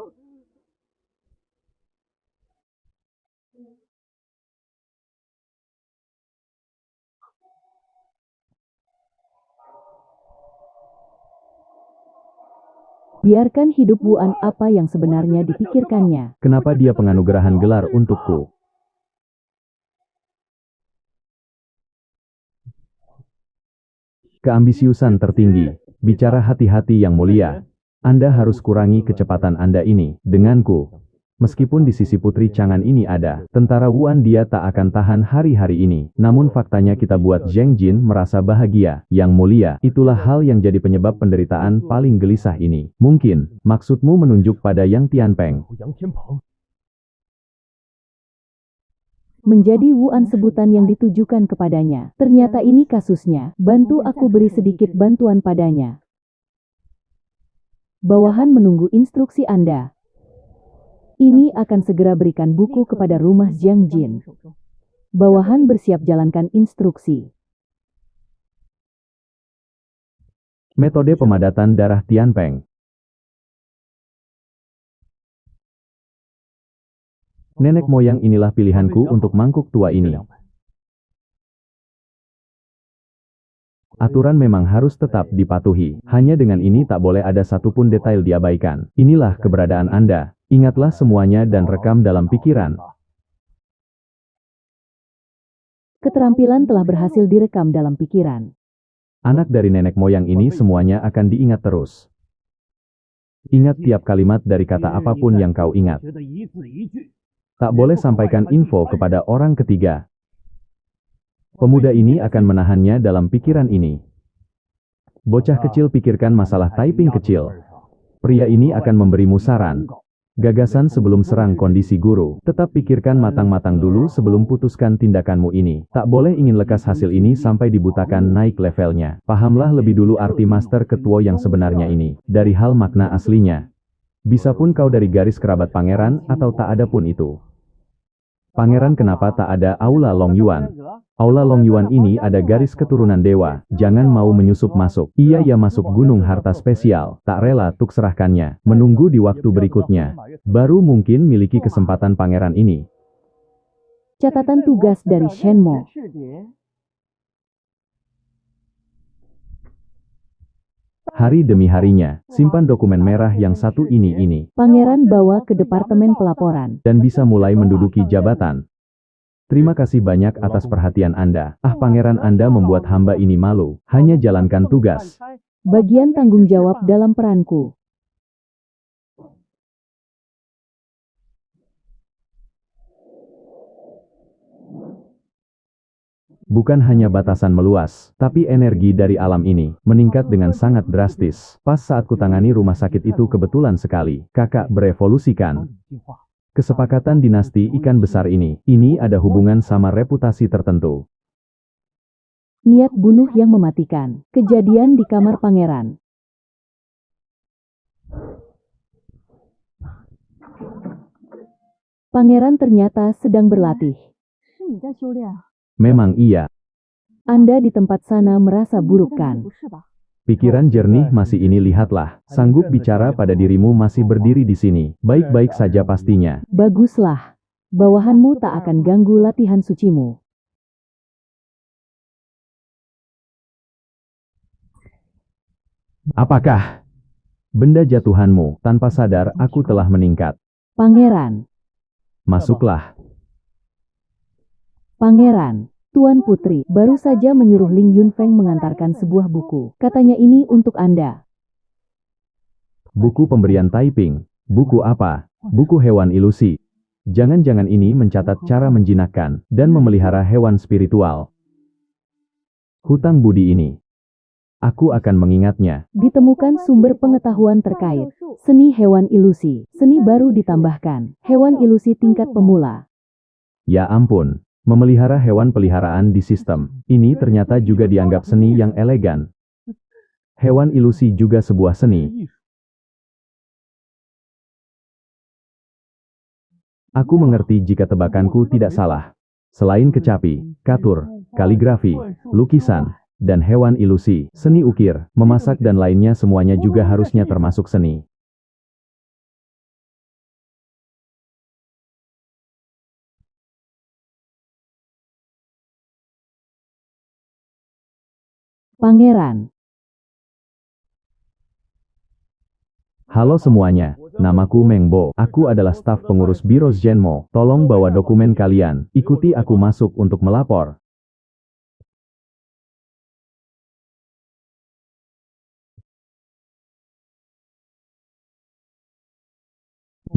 Biarkan hidup Wuan, apa yang sebenarnya dipikirkannya. Kenapa dia penganugerahan gelar untukku? Keambisiusan tertinggi. Bicara hati-hati yang mulia. Anda harus kurangi kecepatan Anda ini, denganku. Meskipun di sisi Putri Chang'an ini ada tentara Wuan, dia tak akan tahan hari-hari ini. Namun faktanya kita buat Zheng Jin merasa bahagia. Yang mulia, itulah hal yang jadi penyebab penderitaan paling gelisah ini. Mungkin, maksudmu menunjuk pada Yang Tianpeng. Menjadi Wuan sebutan yang ditujukan kepadanya. Ternyata ini kasusnya. Bantu aku beri sedikit bantuan padanya. Bawahan menunggu instruksi Anda. Ini akan segera berikan buku kepada rumah Zheng Jin. Bawahan bersiap jalankan instruksi. Metode pemadatan darah Tianpeng. Nenek moyang inilah pilihanku untuk mangkuk tua ini. Aturan memang harus tetap dipatuhi. Hanya dengan ini tak boleh ada satupun detail diabaikan. Inilah keberadaan Anda. Ingatlah semuanya dan rekam dalam pikiran. Keterampilan telah berhasil direkam dalam pikiran. Anak dari nenek moyang ini semuanya akan diingat terus. Ingat tiap kalimat dari kata apapun yang kau ingat. Tak boleh sampaikan info kepada orang ketiga. Pemuda ini akan menahannya dalam pikiran ini. Bocah kecil, pikirkan masalah typing kecil. Pria ini akan memberimu saran. Gagasan sebelum serang kondisi guru. Tetap pikirkan matang-matang dulu sebelum putuskan tindakanmu ini. Tak boleh ingin lekas hasil ini sampai dibutakan naik levelnya. Pahamlah lebih dulu arti master ketua yang sebenarnya ini. Dari hal makna aslinya. Bisa pun kau dari garis kerabat pangeran atau tak ada pun itu. Pangeran, kenapa tak ada Aula Long Yuan? Aula Long Yuan ini ada garis keturunan dewa. Jangan mau menyusup masuk. Iya ya, masuk gunung harta spesial. Tak rela tuk serahkannya. Menunggu di waktu berikutnya. Baru mungkin miliki kesempatan pangeran ini. Catatan tugas dari Shenmo. Hari demi harinya, simpan dokumen merah yang satu ini. Pangeran bawa ke departemen pelaporan. Dan bisa mulai menduduki jabatan. Terima kasih banyak atas perhatian Anda. Pangeran, Anda membuat hamba ini malu. Hanya jalankan tugas. Bagian tanggung jawab dalam peranku. Bukan hanya batasan meluas, tapi energi dari alam ini meningkat dengan sangat drastis. Pas saat kutangani rumah sakit itu kebetulan sekali, kakak berevolusikan. Kesepakatan dinasti ikan besar ini ada hubungan sama reputasi tertentu. Niat bunuh yang mematikan. Kejadian di kamar pangeran. Pangeran ternyata sedang berlatih. Memang iya. Anda di tempat sana merasa buruk kan? Pikiran jernih masih ini, lihatlah. Sanggup bicara pada dirimu masih berdiri di sini. Baik-baik saja pastinya. Baguslah. Bawahanmu tak akan ganggu latihan sucimu. Apakah benda jatuhanmu? Tanpa sadar aku telah meningkat. Pangeran. Masuklah. Pangeran. Tuan Putri baru saja menyuruh Ling Yunfeng mengantarkan sebuah buku. Katanya ini untuk Anda. Buku pemberian typing. Buku apa? Buku hewan ilusi. Jangan-jangan ini mencatat cara menjinakkan dan memelihara hewan spiritual. Hutang budi ini. Aku akan mengingatnya. Ditemukan sumber pengetahuan terkait seni hewan ilusi. Seni baru ditambahkan. Hewan ilusi tingkat pemula. Ya ampun. Memelihara hewan peliharaan di sistem ini ternyata juga dianggap seni yang elegan. Hewan ilusi juga sebuah seni. Aku mengerti jika tebakanku tidak salah. Selain kecapi, catur, kaligrafi, lukisan, dan hewan ilusi, seni ukir, memasak dan lainnya semuanya juga harusnya termasuk seni. Pangeran. Halo semuanya, namaku Meng Bo. Aku adalah staf pengurus Biro Zhenmo. Tolong bawa dokumen kalian. Ikuti aku masuk untuk melapor.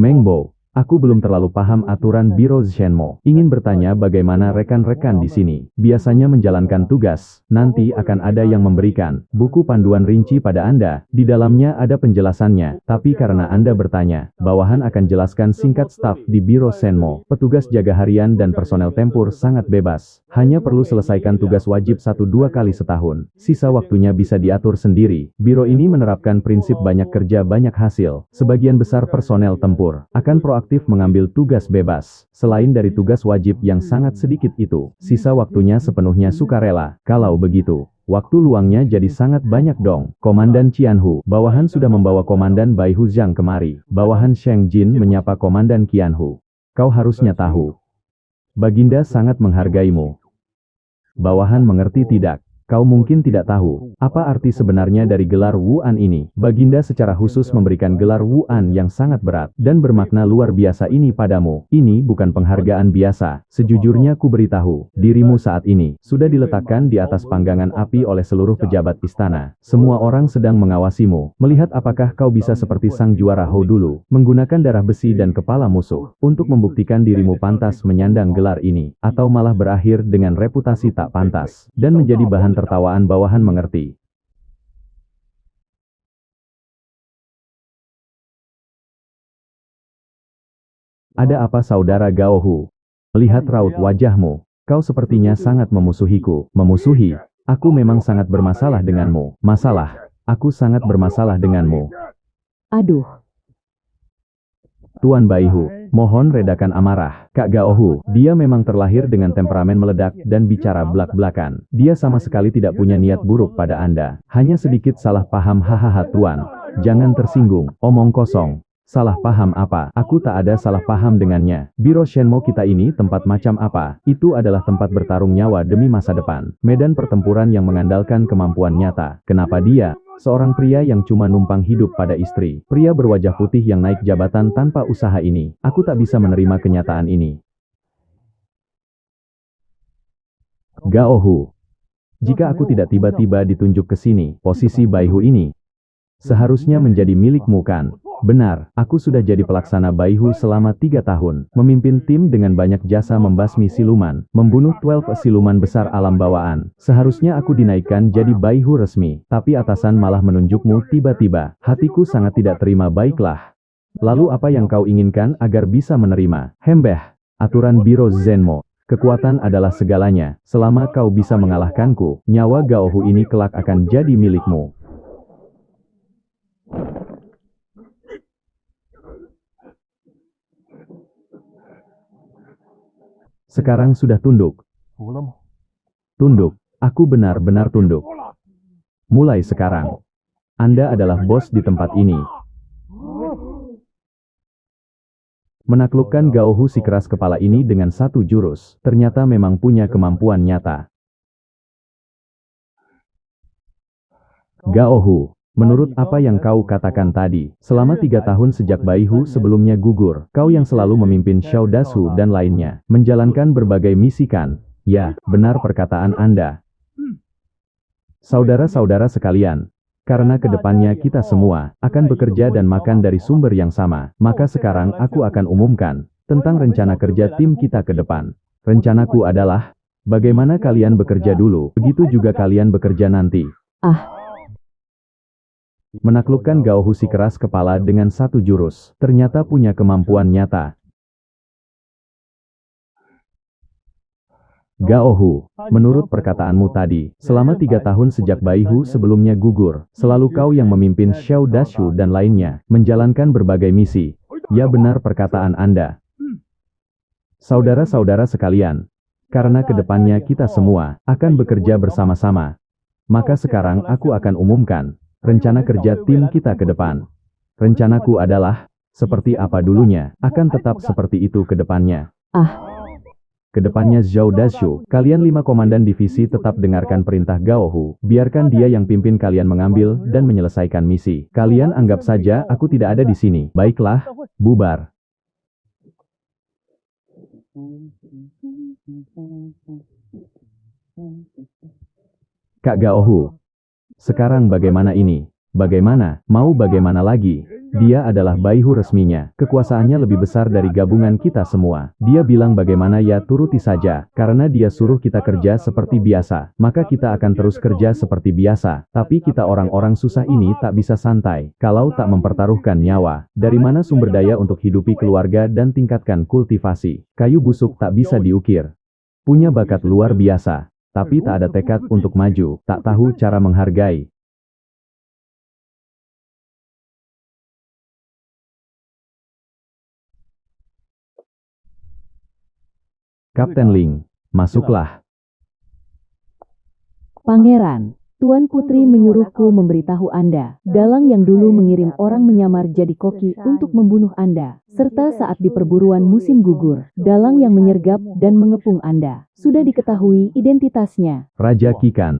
Mengbo, aku belum terlalu paham aturan Biro Shenmo. Ingin bertanya bagaimana rekan-rekan di sini. Biasanya menjalankan tugas, nanti akan ada yang memberikan buku panduan rinci pada Anda. Di dalamnya ada penjelasannya, tapi karena Anda bertanya, bawahan akan jelaskan singkat. Staf di Biro Shenmo, petugas jaga harian dan personel tempur sangat bebas. Hanya perlu selesaikan tugas wajib 1-2 kali setahun. Sisa waktunya bisa diatur sendiri. Biro ini menerapkan prinsip banyak kerja banyak hasil. Sebagian besar personel tempur akan proaktif mengambil tugas bebas. Selain dari tugas wajib yang sangat sedikit itu, sisa waktunya sepenuhnya sukarela. Kalau begitu, waktu luangnya jadi sangat banyak dong. Komandan Qianhu, bawahan sudah membawa Komandan Bai Hu Zhang kemari. Bawahan Sheng Jin menyapa Komandan Qianhu. Kau harusnya tahu. Baginda sangat menghargaimu. Bawahan mengerti tidak? Kau mungkin tidak tahu, apa arti sebenarnya dari gelar Wuan ini. Baginda secara khusus memberikan gelar Wuan yang sangat berat dan bermakna luar biasa ini padamu. Ini bukan penghargaan biasa. Sejujurnya ku beritahu, dirimu saat ini sudah diletakkan di atas panggangan api oleh seluruh pejabat istana. Semua orang sedang mengawasimu, melihat apakah kau bisa seperti sang juara Hou dulu, menggunakan darah besi dan kepala musuh, untuk membuktikan dirimu pantas menyandang gelar ini, atau malah berakhir dengan reputasi tak pantas, dan menjadi bahan tertawaan. Bawahan mengerti. Ada apa saudara Gao Hu? Melihat raut wajahmu, kau sepertinya sangat memusuhiku. Memusuhi? Aku memang sangat bermasalah denganmu. Masalah? Aku sangat bermasalah denganmu. Aduh. Tuan Baihu, mohon redakan amarah. Kak Gao Hu, dia memang terlahir dengan temperamen meledak dan bicara belak-belakan. Dia sama sekali tidak punya niat buruk pada Anda. Hanya sedikit salah paham. Hahaha Tuan. Jangan tersinggung, omong kosong. Salah paham apa? Aku tak ada salah paham dengannya. Biro Shenmo kita ini tempat macam apa? Itu adalah tempat bertarung nyawa demi masa depan. Medan pertempuran yang mengandalkan kemampuan nyata. Kenapa dia? Seorang pria yang cuma numpang hidup pada istri. Pria berwajah putih yang naik jabatan tanpa usaha ini. Aku tak bisa menerima kenyataan ini. Gao Hu. Jika aku tidak tiba-tiba ditunjuk ke sini, posisi Baihu ini seharusnya menjadi milikmu kan? Benar, aku sudah jadi pelaksana Baihu selama 3 tahun, memimpin tim dengan banyak jasa membasmi siluman, membunuh 12 siluman besar alam bawaan. Seharusnya aku dinaikkan jadi Baihu resmi, tapi atasan malah menunjukmu tiba-tiba. Hatiku sangat tidak terima. Baiklah. Lalu apa yang kau inginkan agar bisa menerima? Hembeh, aturan Biro Zenmo. Kekuatan adalah segalanya. Selama kau bisa mengalahkanku, nyawa Gao Hu ini kelak akan jadi milikmu. Sekarang sudah tunduk. Tunduk. Aku benar-benar tunduk. Mulai sekarang, Anda adalah bos di tempat ini. Menaklukkan Gao Hu si keras kepala ini dengan satu jurus, ternyata memang punya kemampuan nyata. Gao Hu, menurut apa yang kau katakan tadi, selama 3 tahun sejak Baihu sebelumnya gugur, kau yang selalu memimpin Xiao Dasu dan lainnya, menjalankan berbagai misi kan? Ya, benar perkataan Anda. Saudara-saudara sekalian, karena kedepannya kita semua akan bekerja dan makan dari sumber yang sama, maka sekarang aku akan umumkan tentang rencana kerja tim kita ke depan. Rencanaku adalah, bagaimana kalian bekerja dulu, begitu juga kalian bekerja nanti. Menaklukkan Gao Hu si keras kepala dengan satu jurus, ternyata punya kemampuan nyata. Gao Hu, menurut perkataanmu tadi, selama 3 tahun sejak Baihu sebelumnya gugur, selalu kau yang memimpin Xiao Dashu dan lainnya, menjalankan berbagai misi. Ya benar perkataan Anda. Saudara-saudara sekalian, karena kedepannya kita semua akan bekerja bersama-sama, maka sekarang aku akan umumkan rencana kerja tim kita ke depan. Rencanaku adalah, seperti apa dulunya, akan tetap seperti itu ke depannya. Kedepannya Zhao Dashu, kalian 5 komandan divisi tetap dengarkan perintah Gao Hu, biarkan dia yang pimpin kalian mengambil dan menyelesaikan misi. Kalian anggap saja aku tidak ada di sini. Baiklah, bubar. Kak Gao Hu, sekarang bagaimana ini? Bagaimana? Mau bagaimana lagi? Dia adalah Baihu resminya. Kekuasaannya lebih besar dari gabungan kita semua. Dia bilang bagaimana ya turuti saja. Karena dia suruh kita kerja seperti biasa. Maka kita akan terus kerja seperti biasa. Tapi kita orang-orang susah ini tak bisa santai. Kalau tak mempertaruhkan nyawa. Dari mana sumber daya untuk hidupi keluarga dan tingkatkan kultivasi? Kayu busuk tak bisa diukir. Punya bakat luar biasa. Tapi tak ada tekad untuk maju. Tak tahu cara menghargai. Kapten Ling, masuklah. Pangeran, Tuan Putri menyuruhku memberitahu Anda. Dalang yang dulu mengirim orang menyamar jadi koki untuk membunuh Anda. Serta saat di perburuan musim gugur, dalang yang menyergap dan mengepung Anda. Sudah diketahui identitasnya. Raja Kikan.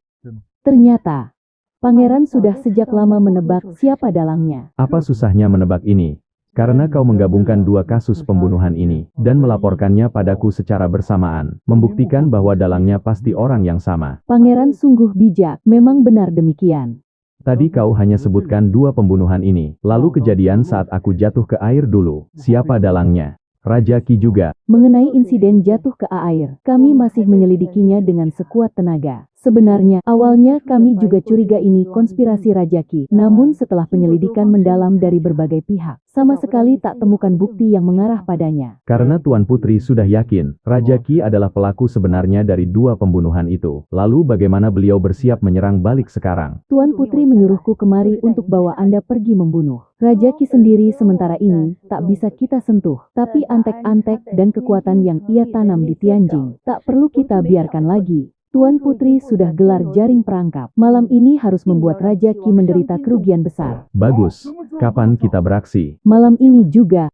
Ternyata, Pangeran sudah sejak lama menebak siapa dalangnya. Apa susahnya menebak ini? Karena kau menggabungkan dua kasus pembunuhan ini, dan melaporkannya padaku secara bersamaan, membuktikan bahwa dalangnya pasti orang yang sama. Pangeran sungguh bijak, memang benar demikian. Tadi kau hanya sebutkan dua pembunuhan ini, lalu kejadian saat aku jatuh ke air dulu. Siapa dalangnya? Raja Ki juga. Mengenai insiden jatuh ke air, kami masih menyelidikinya dengan sekuat tenaga. Sebenarnya, awalnya kami juga curiga ini konspirasi Raja Ki. Namun setelah penyelidikan mendalam dari berbagai pihak, sama sekali tak temukan bukti yang mengarah padanya. Karena Tuan Putri sudah yakin, Raja Ki adalah pelaku sebenarnya dari dua pembunuhan itu. Lalu bagaimana beliau bersiap menyerang balik sekarang? Tuan Putri menyuruhku kemari untuk bawa Anda pergi membunuh. Raja Ki sendiri sementara ini tak bisa kita sentuh. Tapi antek-antek dan kekuatan yang ia tanam di Tianjing, tak perlu kita biarkan lagi. Tuan Putri sudah gelar jaring perangkap. Malam ini harus membuat Raja Ki menderita kerugian besar. Bagus. Kapan kita beraksi? Malam ini juga.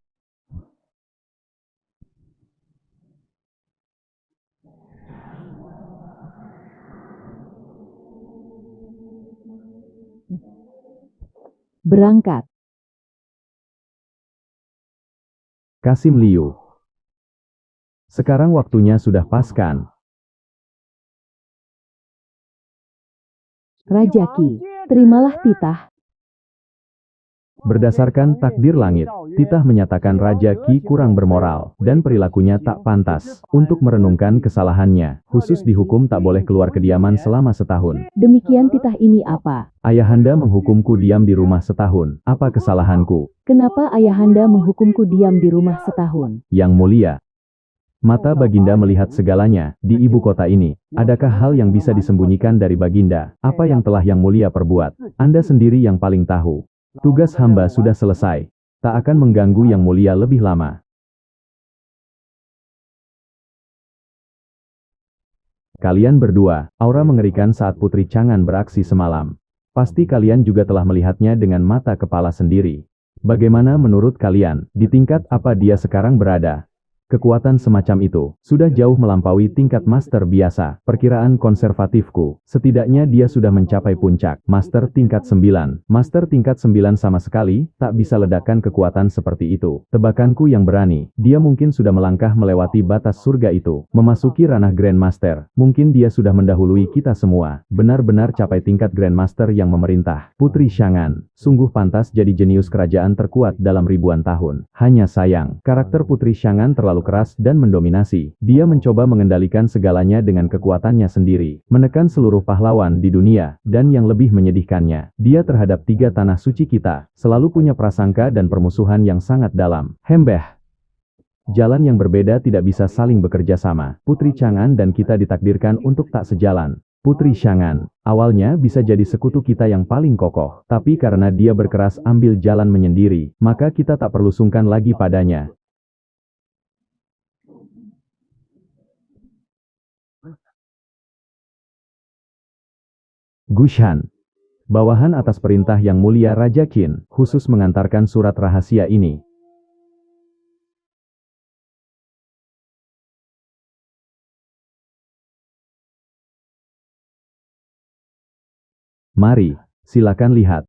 Berangkat. Kasim Liu. Sekarang waktunya sudah pas kan? Raja Ki, terimalah titah. Berdasarkan takdir langit, titah menyatakan Raja Ki kurang bermoral, dan perilakunya tak pantas. Untuk merenungkan kesalahannya, khusus dihukum tak boleh keluar kediaman selama setahun. Demikian titah ini apa? Ayahanda menghukumku diam di rumah setahun. Apa kesalahanku? Kenapa ayahanda menghukumku diam di rumah setahun? Yang mulia. Mata Baginda melihat segalanya di ibu kota ini. Adakah hal yang bisa disembunyikan dari Baginda? Apa yang telah Yang Mulia perbuat? Anda sendiri yang paling tahu. Tugas hamba sudah selesai. Tak akan mengganggu Yang Mulia lebih lama. Kalian berdua, aura mengerikan saat Putri Chang'an beraksi semalam. Pasti kalian juga telah melihatnya dengan mata kepala sendiri. Bagaimana menurut kalian, di tingkat apa dia sekarang berada? Kekuatan semacam itu sudah jauh melampaui tingkat master biasa. Perkiraan konservatifku, setidaknya dia sudah mencapai puncak. Master tingkat 9. Master tingkat 9 sama sekali tak bisa ledakan kekuatan seperti itu. Tebakanku yang berani, dia mungkin sudah melangkah melewati batas surga itu, memasuki ranah Grandmaster. Mungkin dia sudah mendahului kita semua, benar-benar capai tingkat Grandmaster yang memerintah. Putri Chang'an, sungguh pantas jadi jenius kerajaan terkuat dalam ribuan tahun. Hanya sayang, karakter Putri Chang'an terlalu keras dan mendominasi. Dia mencoba mengendalikan segalanya dengan kekuatannya sendiri, menekan seluruh pahlawan di dunia, dan yang lebih menyedihkannya, dia terhadap 3 tanah suci kita, selalu punya prasangka dan permusuhan yang sangat dalam. Hembeh. Jalan yang berbeda tidak bisa saling bekerja sama. Putri Chang'an dan kita ditakdirkan untuk tak sejalan. Putri Chang'an, awalnya bisa jadi sekutu kita yang paling kokoh, tapi karena dia berkeras ambil jalan menyendiri, maka kita tak perlu sungkan lagi padanya. Gushan. Bawahan atas perintah Yang Mulia Raja Qin, khusus mengantarkan surat rahasia ini. Mari, silakan lihat.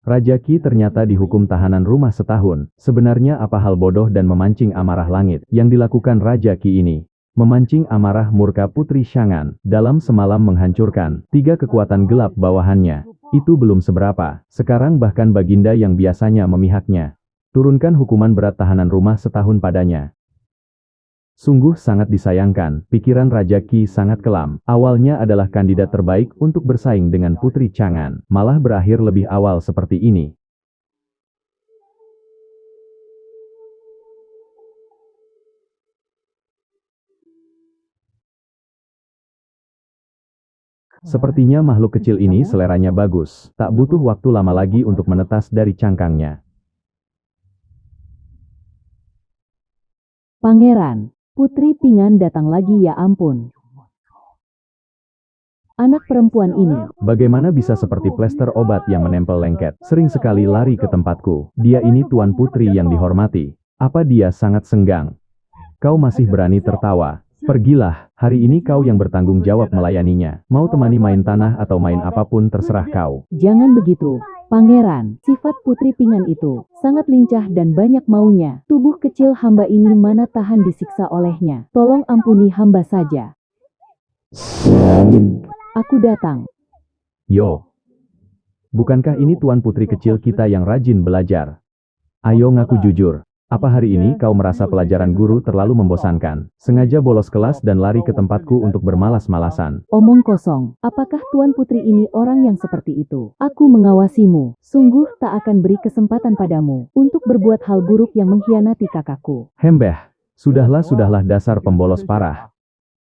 Raja Qi ternyata dihukum tahanan rumah setahun. Sebenarnya apa hal bodoh dan memancing amarah langit yang dilakukan Raja Qi ini? Memancing amarah murka Putri Shangan dalam semalam menghancurkan 3 kekuatan gelap bawahannya. Itu belum seberapa. Sekarang bahkan Baginda yang biasanya memihaknya turunkan hukuman berat tahanan rumah setahun padanya. Sungguh sangat disayangkan, pikiran Raja Qi sangat kelam. Awalnya adalah kandidat terbaik untuk bersaing dengan Putri Chang'an, malah berakhir lebih awal seperti ini. Sepertinya makhluk kecil ini seleranya bagus, tak butuh waktu lama lagi untuk menetas dari cangkangnya. Pangeran, Putri Pingan datang lagi, ya ampun. Anak perempuan ini. Bagaimana bisa seperti plester obat yang menempel lengket? Sering sekali lari ke tempatku. Dia ini Tuan Putri yang dihormati. Apa dia sangat senggang? Kau masih berani tertawa? Pergilah, hari ini kau yang bertanggung jawab melayaninya. Mau temani main tanah atau main apapun terserah kau. Jangan begitu, Pangeran. Sifat Putri Pingan itu sangat lincah dan banyak maunya. Tubuh kecil hamba ini mana tahan disiksa olehnya. Tolong ampuni hamba saja. Aku datang. Yo. Bukankah ini Tuan Putri kecil kita yang rajin belajar? Ayo ngaku jujur. Apa hari ini kau merasa pelajaran guru terlalu membosankan? Sengaja bolos kelas dan lari ke tempatku untuk bermalas-malasan. Omong kosong. Apakah Tuan Putri ini orang yang seperti itu? Aku mengawasimu. Sungguh tak akan beri kesempatan padamu untuk berbuat hal buruk yang mengkhianati kakakku. Hembeh. Sudahlah dasar pembolos parah.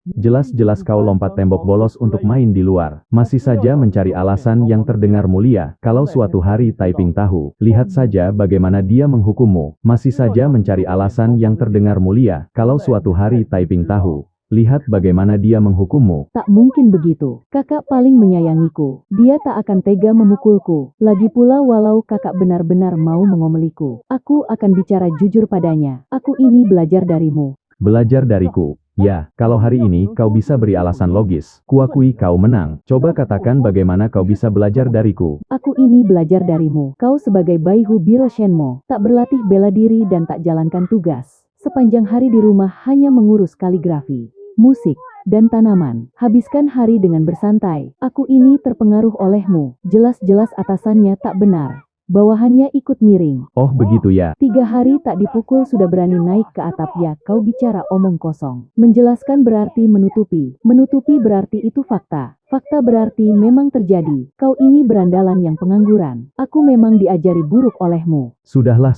Jelas-jelas kau lompat tembok bolos untuk main di luar. Masih saja mencari alasan yang terdengar mulia. Kalau suatu hari Taiping tahu, lihat saja bagaimana dia menghukummu. Masih saja mencari alasan yang terdengar mulia. Kalau suatu hari Taiping tahu, lihat bagaimana dia menghukummu. Tak mungkin begitu. Kakak paling menyayangiku. Dia tak akan tega memukulku. Lagi pula walau kakak benar-benar mau mengomeliku, aku akan bicara jujur padanya. Aku ini belajar darimu. Belajar dariku. Ya, kalau hari ini kau bisa beri alasan logis, kuakui kau menang. Coba katakan bagaimana kau bisa belajar dariku. Aku ini belajar darimu. Kau sebagai Baihu Biro Shenmo, tak berlatih bela diri dan tak jalankan tugas. Sepanjang hari di rumah hanya mengurus kaligrafi, musik, dan tanaman. Habiskan hari dengan bersantai. Aku ini terpengaruh olehmu. Jelas-jelas atasannya tak benar. Bawahannya ikut miring. Oh begitu ya. 3 hari tak dipukul sudah berani naik ke atap, ya kau bicara omong kosong. Menjelaskan berarti menutupi. Menutupi berarti itu fakta. Fakta berarti memang terjadi. Kau ini berandalan yang pengangguran. Aku memang diajari buruk olehmu. Sudahlah.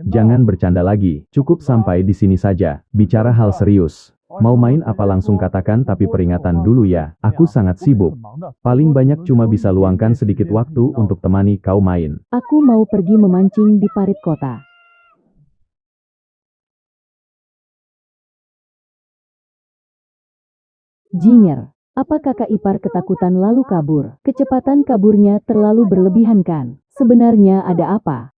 Jangan bercanda lagi. Cukup sampai di sini saja. Bicara hal serius. Mau main apa langsung katakan, tapi peringatan dulu ya. Aku sangat sibuk. Paling banyak cuma bisa luangkan sedikit waktu untuk temani kau main. Aku mau pergi memancing di parit kota. Jinger. Apa kakak ipar ketakutan lalu kabur? Kecepatan kaburnya terlalu berlebihan kan? Sebenarnya ada apa?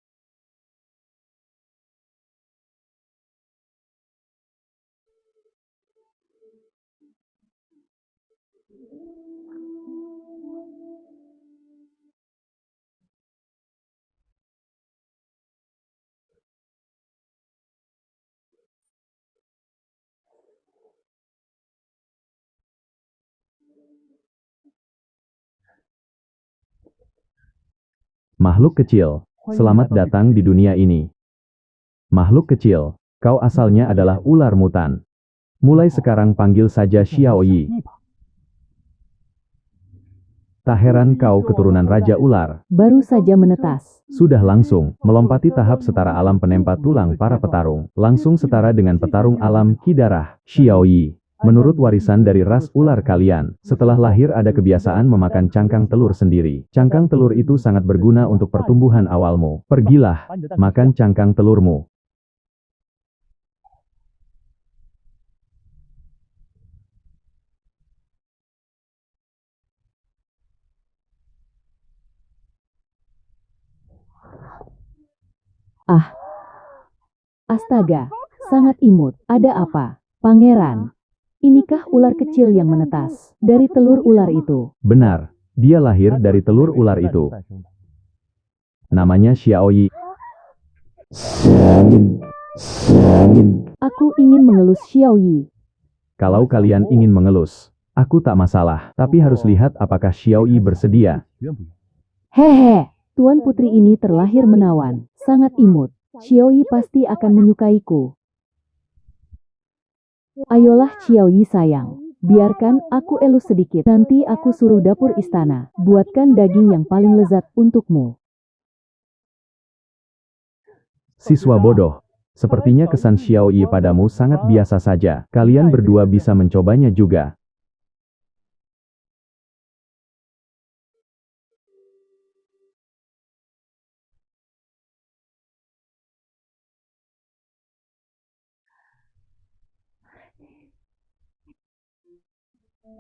Makhluk kecil, selamat datang di dunia ini. Makhluk kecil, kau asalnya adalah ular mutan. Mulai sekarang panggil saja Xiao Yi. Tak heran kau keturunan Raja Ular. Baru saja menetas. Sudah langsung melompati tahap setara alam penempa tulang para petarung. Langsung setara dengan petarung alam Ki darah. Xiao Yi. Menurut warisan dari ras ular kalian, setelah lahir ada kebiasaan memakan cangkang telur sendiri. Cangkang telur itu sangat berguna untuk pertumbuhan awalmu. Pergilah, makan cangkang telurmu. Astaga, sangat imut. Ada apa? Pangeran, inikah ular kecil yang menetas dari telur ular itu? Benar, dia lahir dari telur ular itu. Namanya Xiaoyi. Aku ingin mengelus Xiaoyi. Kalau kalian ingin mengelus, aku tak masalah. Tapi harus lihat apakah Xiaoyi bersedia. Hehe, Tuan Putri ini terlahir menawan, sangat imut. Xiaoyi pasti akan menyukaiku. Ayolah Xiaoyi sayang, biarkan aku elus sedikit. Nanti aku suruh dapur istana, buatkan daging yang paling lezat untukmu. Siswa bodoh. Sepertinya kesan Xiaoyi padamu sangat biasa saja. Kalian berdua bisa mencobanya juga.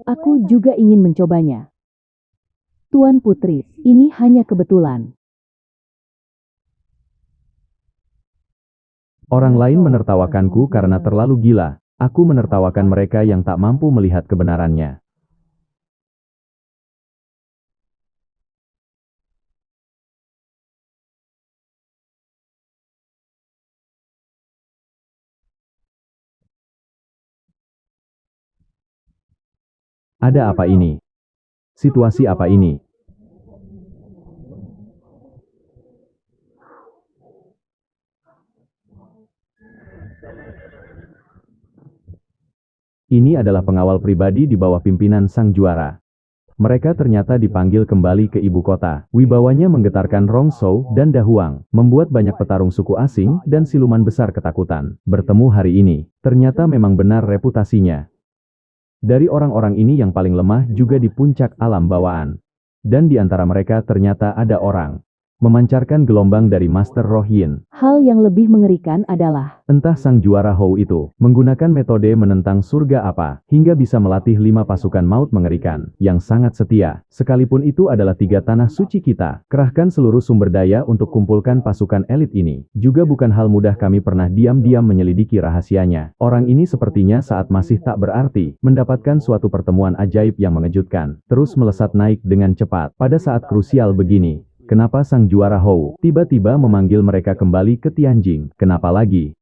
Aku juga ingin mencobanya. Tuan Putri, ini hanya kebetulan. Orang lain menertawakanku karena terlalu gila. Aku menertawakan mereka yang tak mampu melihat kebenarannya. Ada apa ini? Situasi apa ini? Ini adalah pengawal pribadi di bawah pimpinan sang juara. Mereka ternyata dipanggil kembali ke ibu kota. Wibawanya menggetarkan Rongshou dan Dahuang, membuat banyak petarung suku asing dan siluman besar ketakutan. Bertemu hari ini, ternyata memang benar reputasinya. Dari orang-orang ini yang paling lemah juga di puncak alam bawaan. Dan di antara mereka ternyata ada orang memancarkan gelombang dari Master Roh Yin. Hal yang lebih mengerikan adalah, Entah sang juara Hou itu menggunakan metode menentang surga apa, hingga bisa melatih 5 pasukan maut mengerikan, yang sangat setia. Sekalipun itu adalah 3 tanah suci kita, kerahkan seluruh sumber daya untuk kumpulkan pasukan elit ini. Juga bukan hal mudah kami pernah diam-diam menyelidiki rahasianya. Orang ini sepertinya saat masih tak berarti, mendapatkan suatu pertemuan ajaib yang mengejutkan, terus melesat naik dengan cepat. Pada saat krusial begini, kenapa sang juara Hou tiba-tiba memanggil mereka kembali ke Tianjing? Kenapa lagi?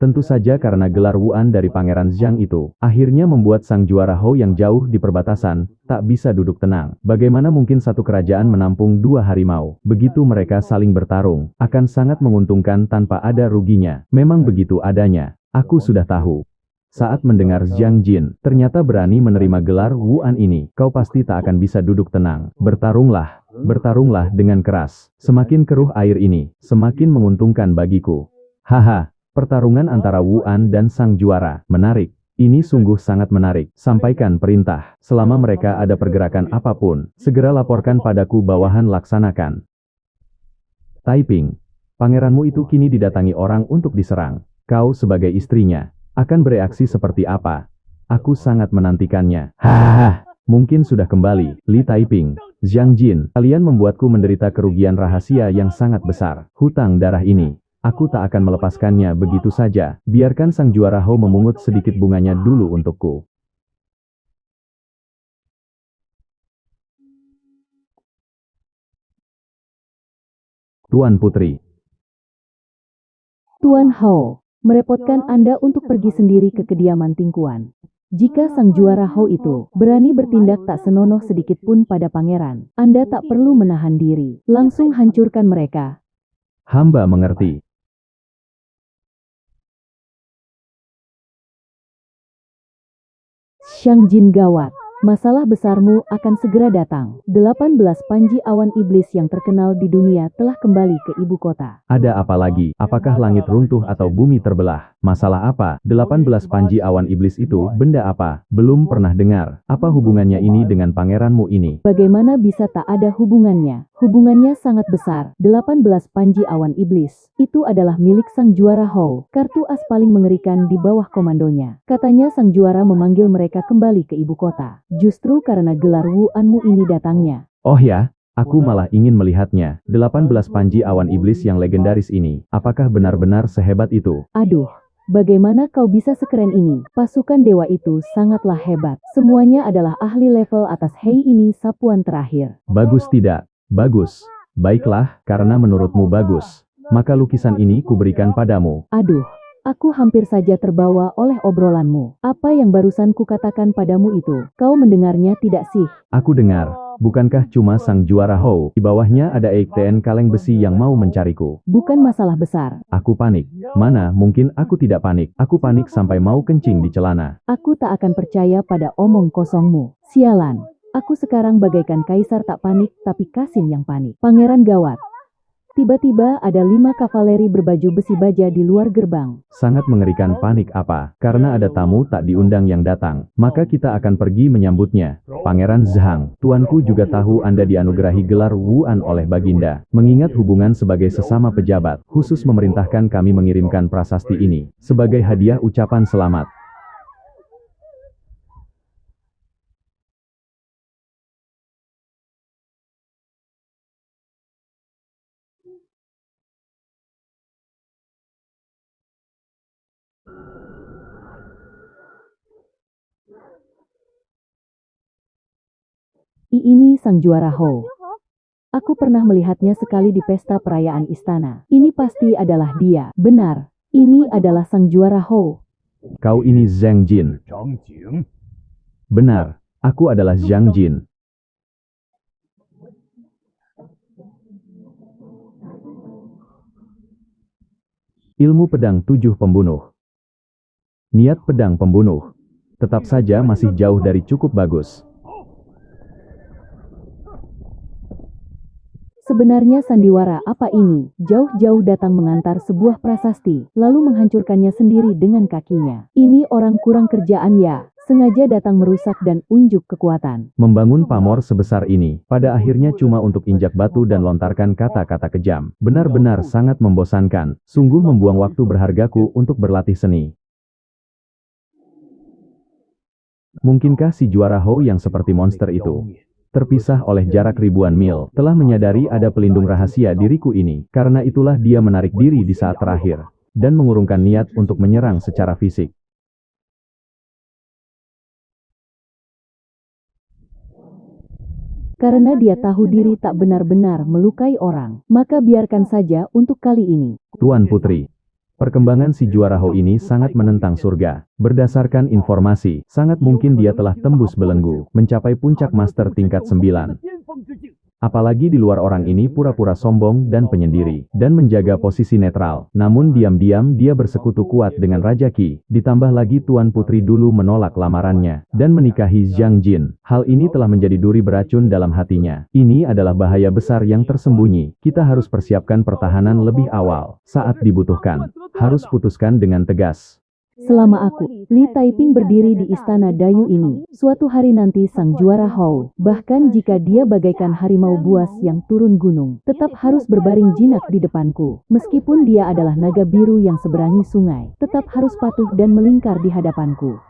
Tentu saja karena gelar Wuan dari Pangeran Zhang itu, akhirnya membuat sang juara Hou yang jauh di perbatasan, tak bisa duduk tenang. Bagaimana mungkin satu kerajaan menampung 2 harimau? Begitu mereka saling bertarung, akan sangat menguntungkan tanpa ada ruginya. Memang begitu adanya. Aku sudah tahu. Saat mendengar Zhang Jin, ternyata berani menerima gelar Wuan ini, kau pasti tak akan bisa duduk tenang. Bertarunglah dengan keras. Semakin keruh air ini, semakin menguntungkan bagiku. Haha, pertarungan antara Wuan dan sang juara. Menarik. Ini sungguh sangat menarik. Sampaikan perintah. Selama mereka ada pergerakan apapun, segera laporkan padaku bawahan laksanakan. Taiping, pangeranmu itu kini didatangi orang untuk diserang. Kau sebagai istrinya, akan bereaksi seperti apa? Aku sangat menantikannya. Hahaha. Mungkin sudah kembali, Li Taiping. Zhang Jin, kalian membuatku menderita kerugian rahasia yang sangat besar. Hutang darah ini, aku tak akan melepaskannya begitu saja. Biarkan sang juara Hou memungut sedikit bunganya dulu untukku. Tuan Putri. Tuan Hou, merepotkan Anda untuk pergi sendiri ke kediaman Tingkuan. Jika sang juara Hou itu berani bertindak tak senonoh sedikit pun pada pangeran, Anda tak perlu menahan diri. Langsung hancurkan mereka. Hamba mengerti. Zhang Jin gawat. Masalah besarmu akan segera datang. 18 panji awan iblis yang terkenal di dunia telah kembali ke ibu kota. Ada apa lagi? Apakah langit runtuh atau bumi terbelah? Masalah apa? 18 panji awan iblis itu benda apa? Belum pernah dengar. Apa hubungannya ini dengan pangeranmu ini? Bagaimana bisa tak ada hubungannya? Hubungannya sangat besar. 18 panji awan iblis itu adalah milik sang juara Hou. Kartu as paling mengerikan di bawah komandonya. Katanya sang juara memanggil mereka kembali ke ibu kota. Justru karena gelar Wuanmu ini datangnya. Oh ya, aku malah ingin melihatnya. 18 panji awan iblis yang legendaris ini, apakah benar-benar sehebat itu? Aduh, bagaimana kau bisa sekeren ini? Pasukan dewa itu sangatlah hebat. Semuanya adalah ahli level atas. Hei, ini sapuan terakhir. Bagus tidak? Bagus. Baiklah, karena menurutmu bagus, maka lukisan ini kuberikan padamu. Aduh, aku hampir saja terbawa oleh obrolanmu. Apa yang barusan kukatakan padamu itu? Kau mendengarnya tidak sih? Aku dengar, bukankah cuma sang juara Hou? Di bawahnya ada Eikten kaleng besi yang mau mencariku. Bukan masalah besar. Aku panik. Mana mungkin aku tidak panik. Aku panik sampai mau kencing di celana. Aku tak akan percaya pada omong kosongmu. Sialan. Aku sekarang bagaikan kaisar tak panik, tapi Kasim yang panik. Pangeran gawat. Tiba-tiba ada 5 kavaleri berbaju besi baja di luar gerbang. Sangat mengerikan. Panik apa? Karena ada tamu tak diundang yang datang. Maka kita akan pergi menyambutnya. Pangeran Zhang, tuanku juga tahu Anda dianugerahi gelar Wuan oleh Baginda. Mengingat hubungan sebagai sesama pejabat, khusus memerintahkan kami mengirimkan prasasti ini sebagai hadiah ucapan selamat. Ini sang juara Hou. Aku pernah melihatnya sekali di pesta perayaan istana. Ini pasti adalah dia. Benar, ini adalah sang juara Hou. Kau ini Zhang Jin. Benar, aku adalah Zhang Jin. Ilmu pedang 7 pembunuh. Niat pedang pembunuh. Tetap saja masih jauh dari cukup bagus. Sebenarnya sandiwara apa ini? Jauh-jauh datang mengantar sebuah prasasti, lalu menghancurkannya sendiri dengan kakinya. Ini orang kurang kerjaan ya, sengaja datang merusak dan unjuk kekuatan. Membangun pamor sebesar ini, pada akhirnya cuma untuk injak batu dan lontarkan kata-kata kejam. Benar-benar sangat membosankan. Sungguh membuang waktu berhargaku untuk berlatih seni. Mungkinkah si juara Hou yang seperti monster itu, terpisah oleh jarak ribuan mil, telah menyadari ada pelindung rahasia diriku ini? Karena itulah dia menarik diri di saat terakhir, dan mengurungkan niat untuk menyerang secara fisik. Karena dia tahu diri tak benar-benar melukai orang, maka biarkan saja untuk kali ini. Tuan Putri, perkembangan si juara Hou ini sangat menentang surga. Berdasarkan informasi, sangat mungkin dia telah tembus belenggu, mencapai puncak master tingkat 9. Apalagi di luar orang ini pura-pura sombong dan penyendiri, dan menjaga posisi netral. Namun diam-diam dia bersekutu kuat dengan Raja Qi. Ditambah lagi Tuan Putri dulu menolak lamarannya, dan menikahi Zhang Jin. Hal ini telah menjadi duri beracun dalam hatinya. Ini adalah bahaya besar yang tersembunyi. Kita harus persiapkan pertahanan lebih awal. Saat dibutuhkan, harus putuskan dengan tegas. Selama aku, Li Taiping berdiri di istana Dayu ini, suatu hari nanti sang juara Hou, bahkan jika dia bagaikan harimau buas yang turun gunung, tetap harus berbaring jinak di depanku. Meskipun dia adalah naga biru yang seberangi sungai, tetap harus patuh dan melingkar di hadapanku.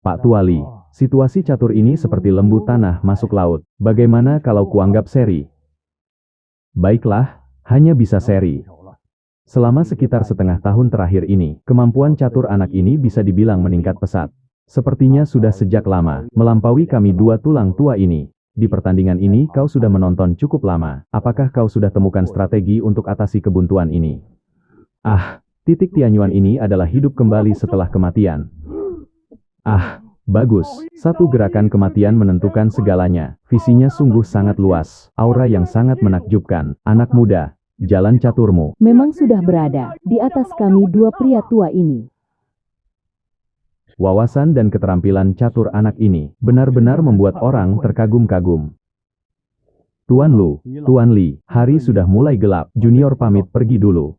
Pak Tuali, situasi catur ini seperti lembu tanah masuk laut. Bagaimana kalau kuanggap seri? Baiklah, hanya bisa seri. Selama sekitar setengah tahun terakhir ini, kemampuan catur anak ini bisa dibilang meningkat pesat. Sepertinya sudah sejak lama, melampaui kami dua tulang tua ini. Di pertandingan ini kau sudah menonton cukup lama. Apakah kau sudah temukan strategi untuk atasi kebuntuan ini? Ah, titik Tianyuan ini adalah hidup kembali setelah kematian. Ah, bagus. Satu gerakan kematian menentukan segalanya. Visinya sungguh sangat luas. Aura yang sangat menakjubkan. Anak muda, jalan caturmu. Memang sudah berada di atas kami dua pria tua ini. Wawasan dan keterampilan catur anak ini benar-benar membuat orang terkagum-kagum. Tuan Lu, Tuan Li, hari sudah mulai gelap. Junior pamit pergi dulu.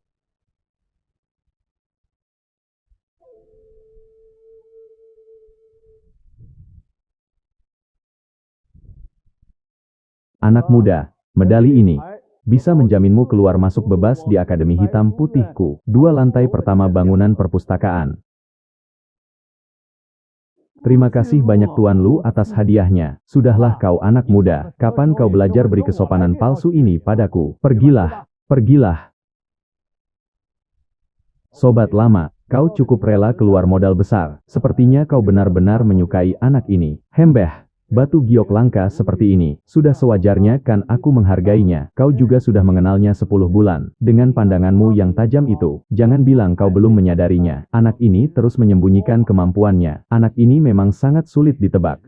Anak muda, medali ini bisa menjaminmu keluar masuk bebas di Akademi Hitam Putihku. 2 lantai pertama bangunan perpustakaan. Terima kasih banyak Tuan Lu atas hadiahnya. Sudahlah kau anak muda, kapan kau belajar beri kesopanan palsu ini padaku? Pergilah, pergilah. Sobat lama, kau cukup rela keluar modal besar. Sepertinya kau benar-benar menyukai anak ini. Hembeh. Batu giok langka seperti ini, sudah sewajarnya kan aku menghargainya. Kau juga sudah mengenalnya 10 bulan. Dengan pandanganmu yang tajam itu, jangan bilang kau belum menyadarinya. Anak ini terus menyembunyikan kemampuannya. Anak ini memang sangat sulit ditebak.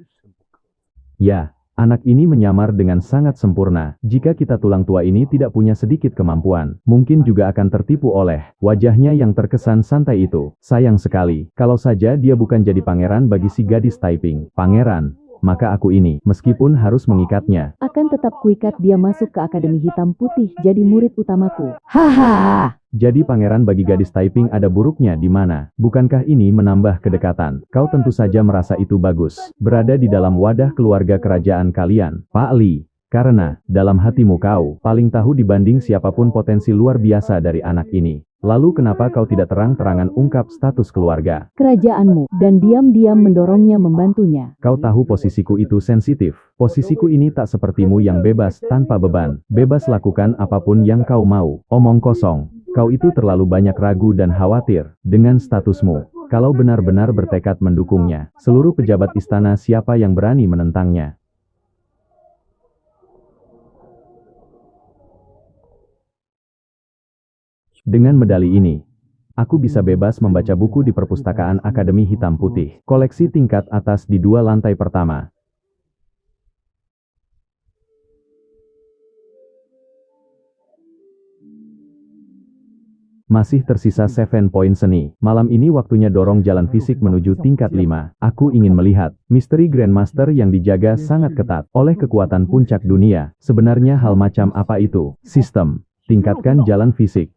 Ya, anak ini menyamar dengan sangat sempurna. Jika kita tulang tua ini tidak punya sedikit kemampuan, mungkin juga akan tertipu oleh wajahnya yang terkesan santai itu. Sayang sekali, kalau saja dia bukan jadi pangeran bagi si gadis Taiping. Pangeran. Maka aku ini, meskipun harus mengikatnya, Akan tetap kuikat dia masuk ke Akademi Hitam Putih jadi murid utamaku. Haha. jadi pangeran bagi gadis Taiping ada buruknya di mana? Bukankah ini menambah kedekatan? Kau tentu saja merasa itu bagus. Berada di dalam wadah keluarga kerajaan kalian, Pak Li. Karena, dalam hatimu kau, paling tahu dibanding siapapun potensi luar biasa dari anak ini. Lalu kenapa kau tidak terang-terangan ungkap status keluarga? Kerajaanmu, dan diam-diam mendorongnya membantunya. Kau tahu posisiku itu sensitif. Posisiku ini tak sepertimu yang bebas, tanpa beban. Bebas lakukan apapun yang kau mau. Omong kosong. Kau itu terlalu banyak ragu dan khawatir dengan statusmu. Kalau benar-benar bertekad mendukungnya, seluruh pejabat istana siapa yang berani menentangnya? Dengan medali ini, aku bisa bebas membaca buku di perpustakaan Akademi Hitam Putih. Koleksi tingkat atas di 2 lantai pertama. Masih tersisa 7 poin seni. Malam ini waktunya dorong jalan fisik menuju tingkat 5. Aku ingin melihat misteri Grandmaster yang dijaga sangat ketat oleh kekuatan puncak dunia. Sebenarnya hal macam apa itu? Sistem. Tingkatkan jalan fisik.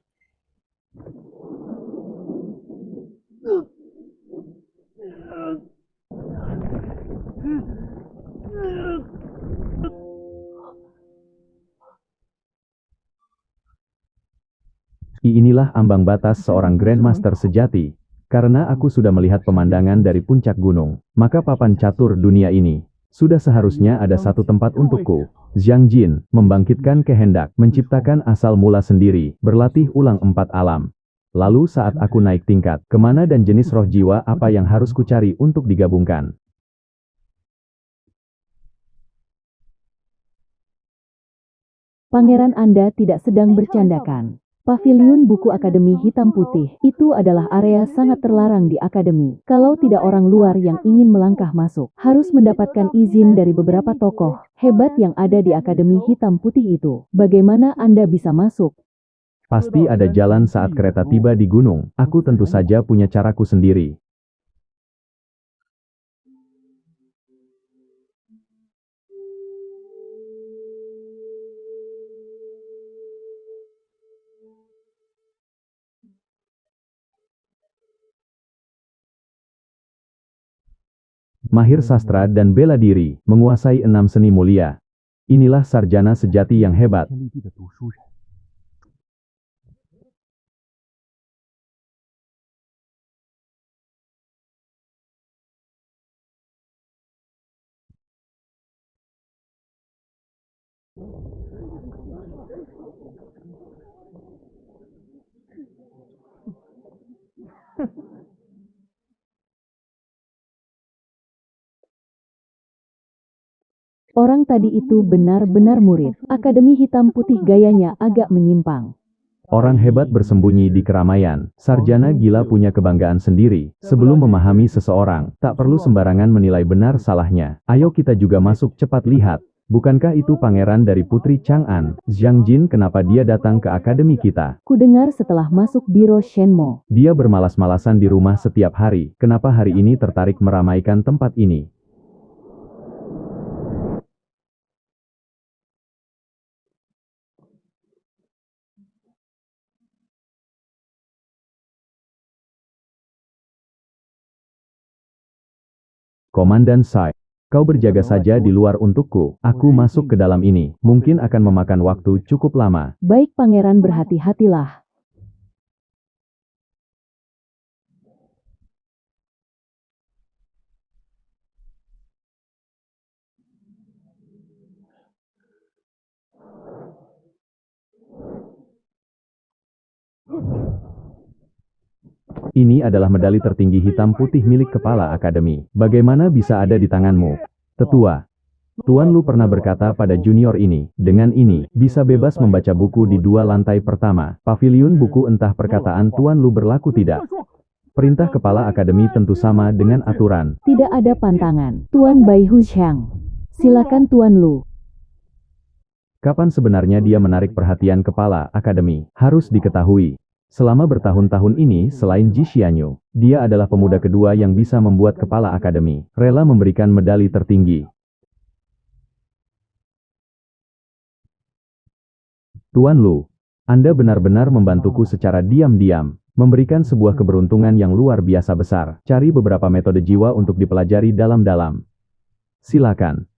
Inilah ambang batas seorang Grandmaster sejati. Karena aku sudah melihat pemandangan dari puncak gunung, maka papan catur dunia ini sudah seharusnya ada satu tempat untukku. Zhang Jin, membangkitkan kehendak, menciptakan asal mula sendiri, berlatih ulang 4 alam. Lalu saat aku naik tingkat, kemana dan jenis roh jiwa apa yang harus kucari untuk digabungkan? Pangeran Anda tidak sedang bercandakan. Paviliun buku Akademi Hitam Putih itu adalah area sangat terlarang di Akademi. Kalau tidak orang luar yang ingin melangkah masuk, harus mendapatkan izin dari beberapa tokoh hebat yang ada di Akademi Hitam Putih itu. Bagaimana Anda bisa masuk? Pasti ada jalan saat kereta tiba di gunung. Aku tentu saja punya caraku sendiri. Mahir sastra dan bela diri, menguasai 6 seni mulia. Inilah sarjana sejati yang hebat. Orang tadi itu benar-benar murid. Akademi Hitam Putih gayanya agak menyimpang. Orang hebat bersembunyi di keramaian. Sarjana gila punya kebanggaan sendiri. Sebelum memahami seseorang, tak perlu sembarangan menilai benar salahnya. Ayo kita juga masuk cepat lihat. Bukankah itu pangeran dari Putri Chang'an? Zhang Jin, kenapa dia datang ke akademi kita? Kudengar setelah masuk biro Shenmo. Dia bermalas-malasan di rumah setiap hari. Kenapa hari ini tertarik meramaikan tempat ini? Komandan Sai. Kau berjaga saja di luar untukku. Aku masuk ke dalam ini. Mungkin akan memakan waktu cukup lama. Baik pangeran, berhati-hatilah. Ini adalah medali tertinggi hitam putih milik Kepala Akademi. Bagaimana bisa ada di tanganmu? Tetua. Tuan Lu pernah berkata pada junior ini, dengan ini, bisa bebas membaca buku di 2 lantai pertama. Paviliun buku, entah perkataan Tuan Lu berlaku tidak. Perintah Kepala Akademi tentu sama dengan aturan. Tidak ada pantangan. Tuan Bai Hushang. Silakan Tuan Lu. Kapan sebenarnya dia menarik perhatian Kepala Akademi? Harus diketahui. Selama bertahun-tahun ini, selain Ji Xianyu, dia adalah pemuda kedua yang bisa membuat Kepala Akademi rela memberikan medali tertinggi. Tuan Lu, Anda benar-benar membantuku secara diam-diam, memberikan sebuah keberuntungan yang luar biasa besar. Cari beberapa metode jiwa untuk dipelajari dalam-dalam. Silakan.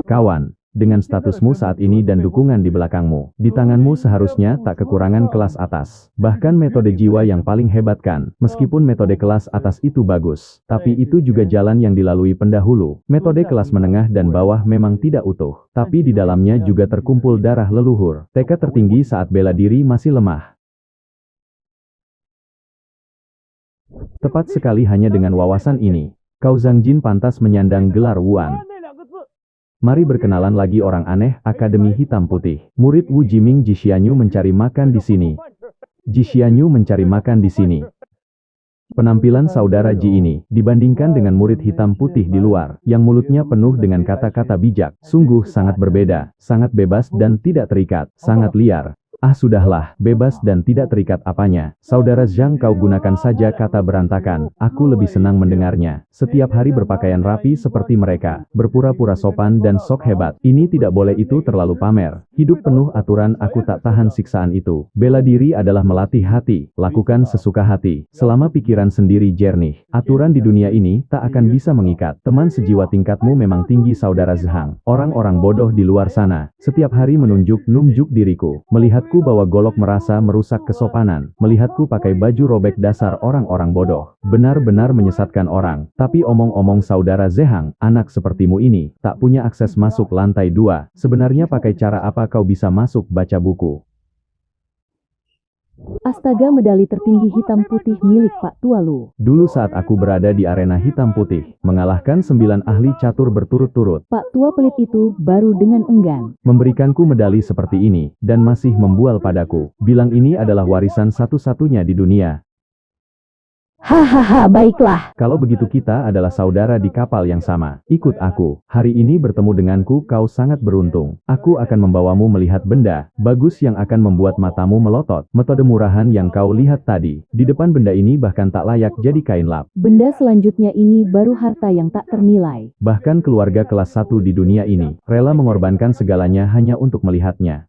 Kawan, dengan statusmu saat ini dan dukungan di belakangmu, di tanganmu seharusnya tak kekurangan kelas atas. Bahkan metode jiwa yang paling hebat kan, meskipun metode kelas atas itu bagus, tapi itu juga jalan yang dilalui pendahulu. Metode kelas menengah dan bawah memang tidak utuh, tapi di dalamnya juga terkumpul darah leluhur. Tekad tertinggi saat bela diri masih lemah. Tepat sekali, hanya dengan wawasan ini, Kau Zhang Jin pantas menyandang gelar Wuan. Mari berkenalan lagi orang aneh, Akademi Hitam Putih. Murid Wu Jiming. Ji Xianyu mencari makan di sini. Ji Xianyu mencari makan di sini. Penampilan saudara Ji ini, dibandingkan dengan murid hitam putih di luar, yang mulutnya penuh dengan kata-kata bijak, sungguh sangat berbeda, sangat bebas dan tidak terikat, sangat liar. Ah sudahlah, bebas dan tidak terikat apanya. Saudara Zhang, kau gunakan saja kata berantakan. Aku lebih senang mendengarnya. Setiap hari berpakaian rapi seperti mereka, berpura-pura sopan dan sok hebat. Ini tidak boleh, itu terlalu pamer. Hidup penuh aturan, aku tak tahan siksaan itu. Bela diri adalah melatih hati. Lakukan sesuka hati. Selama pikiran sendiri jernih, aturan di dunia ini tak akan bisa mengikat. Teman sejiwa tingkatmu memang tinggi, saudara Zhang. Orang-orang bodoh di luar sana, setiap hari menunjuk-nunjuk diriku. Melihatku bawa golok merasa merusak kesopanan. Melihatku pakai baju robek, dasar orang-orang bodoh. Benar-benar menyesatkan orang. Tapi omong-omong saudara Zhang, anak sepertimu ini, tak punya akses masuk lantai 2. Sebenarnya pakai cara apa kau bisa masuk baca buku? Astaga, medali tertinggi hitam putih milik Pak Tua Lu. Dulu saat aku berada di arena hitam putih, mengalahkan 9 ahli catur berturut-turut. Pak Tua pelit itu baru dengan enggan memberikanku medali seperti ini, dan masih membual padaku. Bilang ini adalah warisan satu-satunya di dunia. Hahaha, baiklah. Kalau begitu kita adalah saudara di kapal yang sama. Ikut aku. Hari ini bertemu denganku kau sangat beruntung. Aku akan membawamu melihat benda bagus yang akan membuat matamu melotot. Metode murahan yang kau lihat tadi, di depan benda ini bahkan tak layak jadi kain lap. Benda selanjutnya ini baru harta yang tak ternilai. Bahkan keluarga kelas 1 di dunia ini, rela mengorbankan segalanya hanya untuk melihatnya.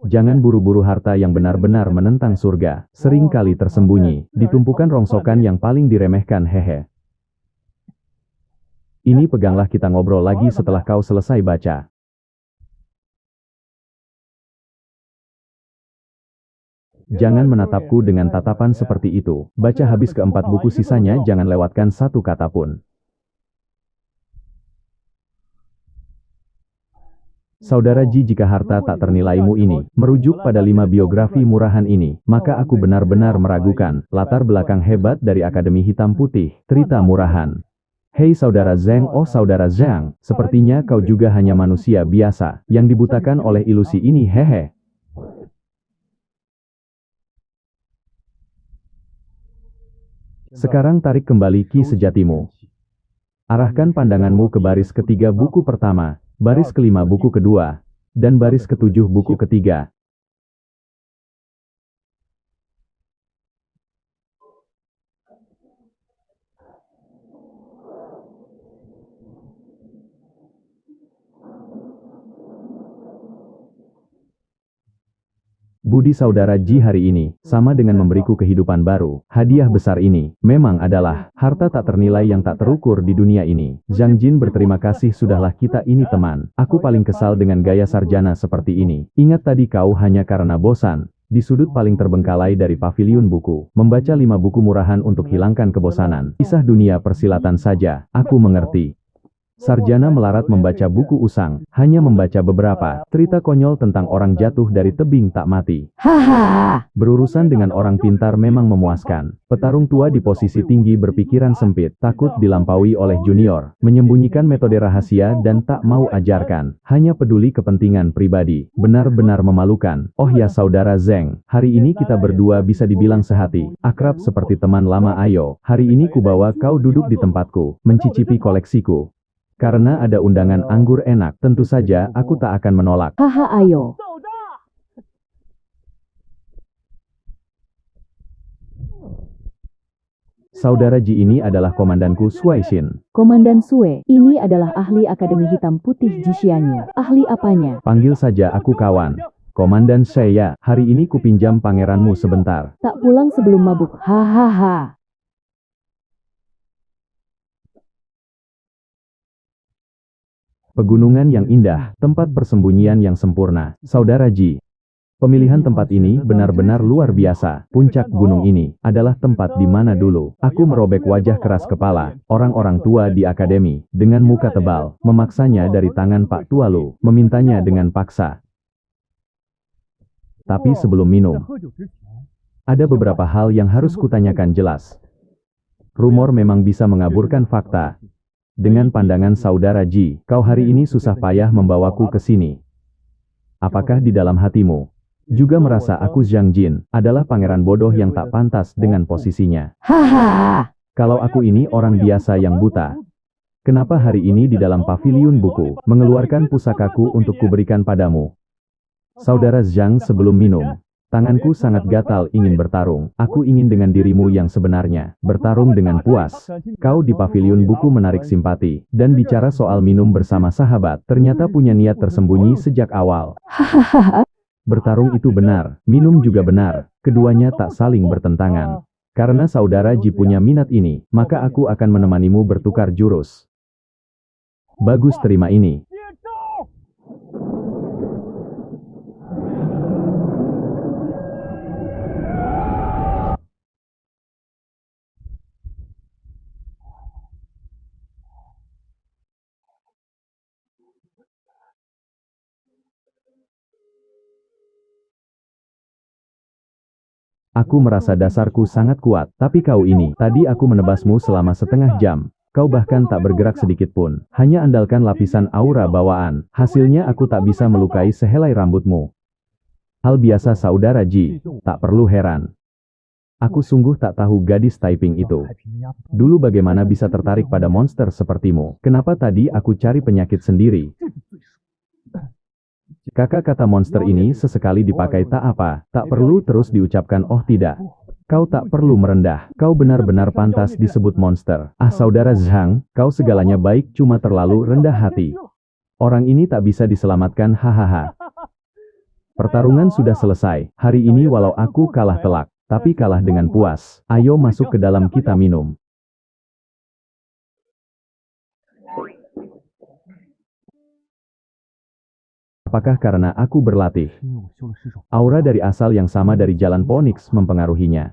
Jangan buru-buru harta yang benar-benar menentang surga, seringkali tersembunyi, ditumpukan rongsokan yang paling diremehkan, hehe. Ini peganglah, kita ngobrol lagi setelah kau selesai baca. Jangan menatapku dengan tatapan seperti itu. Baca habis ke-4 buku, sisanya jangan lewatkan satu kata pun. Saudara Ji, jika harta tak ternilaimu ini merujuk pada 5 biografi murahan ini, maka aku benar-benar meragukan latar belakang hebat dari Akademi Hitam Putih, Trita Murahan. Hei saudara Zhang, oh saudara Zhang, sepertinya kau juga hanya manusia biasa yang dibutakan oleh ilusi ini, hehe. Sekarang tarik kembali ki sejatimu. Arahkan pandanganmu ke baris ketiga buku pertama, baris kelima buku kedua, dan baris ketujuh buku ketiga. Budi saudara Ji hari ini, sama dengan memberiku kehidupan baru. Hadiah besar ini, memang adalah harta tak ternilai yang tak terukur di dunia ini. Zhang Jin berterima kasih, sudahlah kita ini teman. Aku paling kesal dengan gaya sarjana seperti ini. Ingat tadi kau hanya karena bosan. Di sudut paling terbengkalai dari paviliun buku, membaca 5 buku murahan untuk hilangkan kebosanan. Kisah dunia persilatan saja, aku mengerti. Sarjana melarat membaca buku usang, hanya membaca beberapa cerita konyol tentang orang jatuh dari tebing tak mati. Haha. Berurusan dengan orang pintar memang memuaskan. Petarung tua di posisi tinggi berpikiran sempit, takut dilampaui oleh junior, menyembunyikan metode rahasia dan tak mau ajarkan, hanya peduli kepentingan pribadi. Benar-benar memalukan. Oh ya saudara Zeng, hari ini kita berdua bisa dibilang sehati, akrab seperti teman lama. Ayo, hari ini kubawa kau duduk di tempatku, mencicipi koleksiku. Karena ada undangan anggur enak, tentu saja aku tak akan menolak. Haha, ayo. Saudara Ji ini adalah komandanku Suaishin. Komandan Sue, ini adalah ahli Akademi Hitam Putih Jishianyu. Ahli apanya? Panggil saja aku kawan. Komandan saya, hari ini kupinjam pangeranmu sebentar. Tak pulang sebelum mabuk. Hahaha. Pegunungan yang indah, tempat persembunyian yang sempurna. Saudara Ji, pemilihan tempat ini benar-benar luar biasa. Puncak gunung ini adalah tempat di mana dulu aku merobek wajah keras kepala orang-orang tua di akademi dengan muka tebal, memaksanya dari tangan Pak Tualu, memintanya dengan paksa. Tapi sebelum minum, ada beberapa hal yang harus kutanyakan jelas. Rumor memang bisa mengaburkan fakta. Dengan pandangan saudara Ji, kau hari ini susah payah membawaku ke sini. Apakah di dalam hatimu juga merasa aku Zhang Jin adalah pangeran bodoh yang tak pantas dengan posisinya? Hahaha. Kalau aku ini orang biasa yang buta, kenapa hari ini di dalam paviliun buku mengeluarkan pusakaku untuk kuberikan padamu? Saudara Zhang, sebelum minum, tanganku sangat gatal ingin bertarung. Aku ingin dengan dirimu yang sebenarnya, bertarung dengan puas. Kau di paviliun buku menarik simpati, dan bicara soal minum bersama sahabat, ternyata punya niat tersembunyi sejak awal. Hahaha. Bertarung itu benar, minum juga benar, keduanya tak saling bertentangan. Karena saudara Ji punya minat ini, maka aku akan menemanimu bertukar jurus. Bagus, terima ini. Aku merasa dasarku sangat kuat, tapi kau ini, tadi aku menebasmu selama setengah jam. Kau bahkan tak bergerak sedikit pun, hanya andalkan lapisan aura bawaan. Hasilnya aku tak bisa melukai sehelai rambutmu. Hal biasa saudara Ji, tak perlu heran. Aku sungguh tak tahu gadis Taiping itu. Dulu bagaimana bisa tertarik pada monster sepertimu? Kenapa tadi aku cari penyakit sendiri? Kakak, kata monster ini sesekali dipakai tak apa, tak perlu terus diucapkan. Oh tidak, kau tak perlu merendah, kau benar-benar pantas disebut monster. Ah saudara Zhang, kau segalanya baik, cuma terlalu rendah hati. Orang ini tak bisa diselamatkan, hahaha. Pertarungan sudah selesai, hari ini walau aku kalah telak, tapi kalah dengan puas. Ayo masuk ke dalam, kita minum. Apakah karena aku berlatih? Aura dari asal yang sama dari jalan Phoenix mempengaruhinya.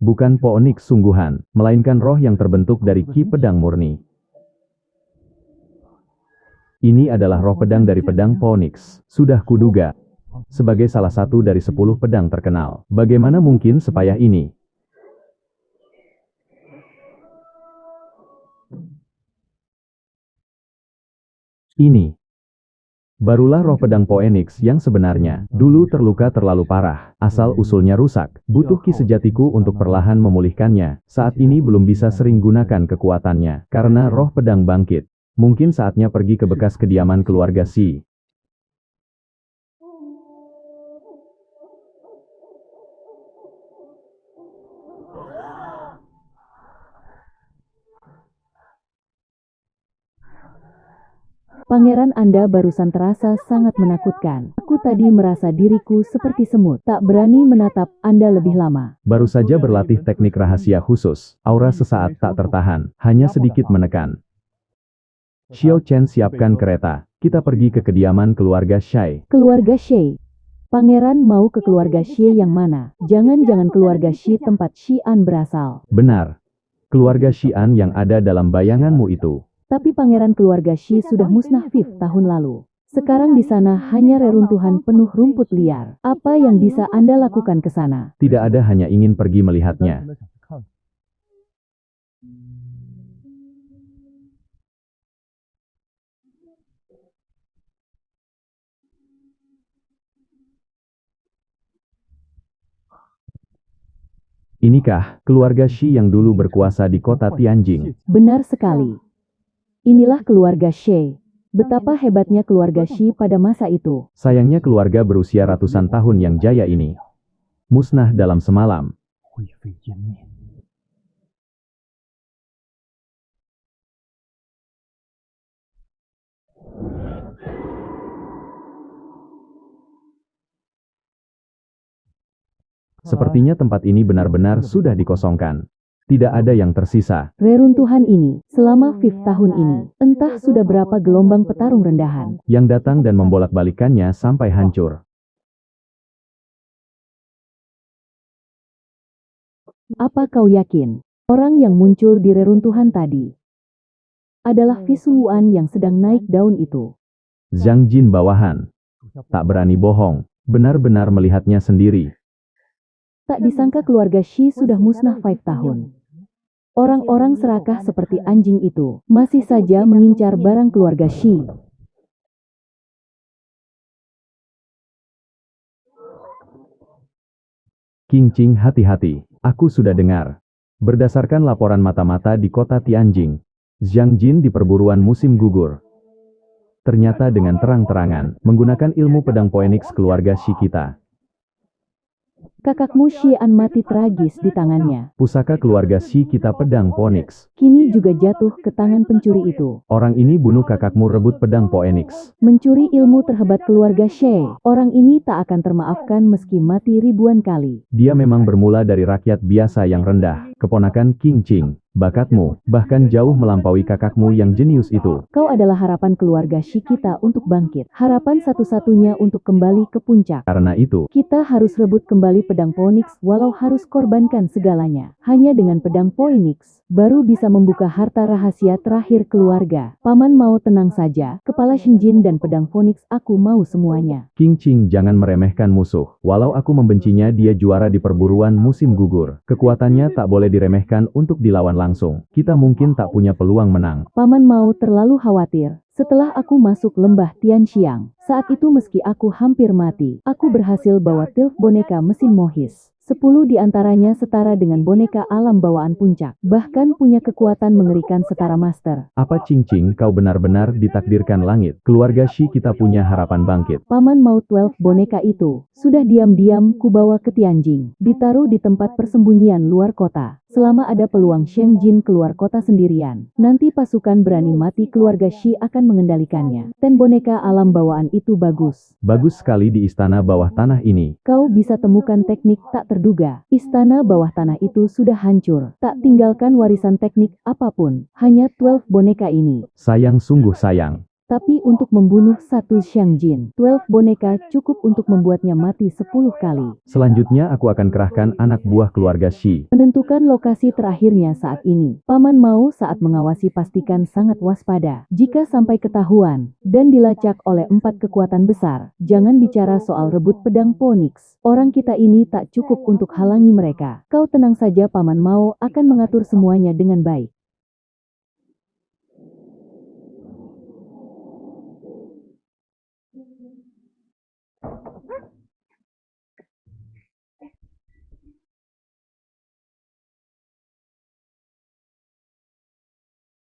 Bukan Phoenix sungguhan, melainkan roh yang terbentuk dari Ki Pedang Murni. Ini adalah roh pedang dari pedang Phoenix. Sudah kuduga. Sebagai salah satu dari 10 pedang terkenal, bagaimana mungkin sepayah ini? Ini barulah roh pedang Phoenix yang sebenarnya. Dulu terluka terlalu parah, asal-usulnya rusak. Butuh ki sejatiku untuk perlahan memulihkannya. Saat ini belum bisa sering gunakan kekuatannya, karena roh pedang bangkit. Mungkin saatnya pergi ke bekas kediaman keluarga Si. Pangeran Anda barusan terasa sangat menakutkan. Aku tadi merasa diriku seperti semut, tak berani menatap Anda lebih lama. Baru saja berlatih teknik rahasia khusus. Aura sesaat tak tertahan, hanya sedikit menekan. Xiao Chen, siapkan kereta. Kita pergi ke kediaman keluarga Shai. Keluarga Shi. Pangeran mau ke keluarga Shi yang mana? Jangan-jangan keluarga Shi tempat Xian berasal. Benar. Keluarga Xian yang ada dalam bayanganmu itu. Tapi pangeran keluarga Shi sudah musnah 5 tahun lalu. Sekarang di sana hanya reruntuhan penuh rumput liar. Apa yang bisa Anda lakukan ke sana? Tidak ada, hanya ingin pergi melihatnya. Inikah keluarga Shi yang dulu berkuasa di kota Tianjing? Benar sekali. Inilah keluarga Shi. Betapa hebatnya keluarga Shi pada masa itu. Sayangnya keluarga berusia ratusan tahun yang jaya ini musnah dalam semalam. Sepertinya tempat ini benar-benar sudah dikosongkan. Tidak ada yang tersisa. Reruntuhan ini, selama 5 tahun ini, entah sudah berapa gelombang petarung rendahan yang datang dan membolak-balikannya sampai hancur. Apa kau yakin, orang yang muncul di reruntuhan tadi adalah Visuan yang sedang naik daun itu? Zhang Jin bawahan. Tak berani bohong, benar-benar melihatnya sendiri. Tak disangka keluarga Shi sudah musnah 5 tahun. Orang-orang serakah seperti anjing itu masih saja mengincar barang keluarga Shi. King Qing, hati-hati. Aku sudah dengar. Berdasarkan laporan mata-mata di kota Tianjing, Zhang Jin di perburuan musim gugur. Ternyata dengan terang-terangan menggunakan ilmu pedang Phoenix keluarga Shi kita. Kakakmu Xian mati tragis di tangannya. Pusaka keluarga Shi kita pedang Phoenix kini juga jatuh ke tangan pencuri itu. Orang ini bunuh kakakmu rebut pedang Phoenix. Mencuri ilmu terhebat keluarga Shi. Orang ini tak akan termaafkan meski mati ribuan kali. Dia memang bermula dari rakyat biasa yang rendah. Keponakan King Qing, bakatmu bahkan jauh melampaui kakakmu yang jenius itu. Kau adalah harapan keluarga Shi kita untuk bangkit. Harapan satu-satunya untuk kembali ke puncak. Karena itu, kita harus rebut kembali pedang Phoenix walau harus korbankan segalanya. Hanya dengan pedang Phoenix, baru bisa membuka harta rahasia terakhir keluarga. Paman mau tenang saja, kepala Shinjin dan pedang Phoenix aku mau semuanya. King Qing, jangan meremehkan musuh. Walau aku membencinya, dia juara di perburuan musim gugur. Kekuatannya tak boleh diremehkan untuk dilawan langsung. Kita mungkin tak punya peluang menang. Paman mau terlalu khawatir. Setelah aku masuk lembah Tianxiang, saat itu meski aku hampir mati, aku berhasil bawa 12 boneka mesin Mohis. 10 di antaranya setara dengan boneka alam bawaan puncak, bahkan punya kekuatan mengerikan setara master. Apa Qing Qing, kau benar-benar ditakdirkan langit. Keluarga Shi kita punya harapan bangkit. Paman mau 12 boneka itu. Sudah diam-diam kubawa ke Tianjing, ditaruh di tempat persembunyian luar kota. Selama ada peluang Shen Jin keluar kota sendirian, nanti pasukan berani mati keluarga Shi akan mengendalikannya. 10 boneka alam bawaan itu bagus. Bagus sekali di istana bawah tanah ini. Kau bisa temukan teknik tak terduga. Istana bawah tanah itu sudah hancur. Tak tinggalkan warisan teknik apapun. Hanya 12 boneka ini. Sayang, sungguh sayang. Tapi untuk membunuh satu Xiang Jin, 12 boneka cukup untuk membuatnya mati 10 kali. Selanjutnya aku akan kerahkan anak buah keluarga Shi. Menentukan lokasi terakhirnya saat ini. Paman mau saat mengawasi pastikan sangat waspada. Jika sampai ketahuan dan dilacak oleh 4 kekuatan besar, jangan bicara soal rebut pedang Phoenix. Orang kita ini tak cukup untuk halangi mereka. Kau tenang saja, Paman mau akan mengatur semuanya dengan baik.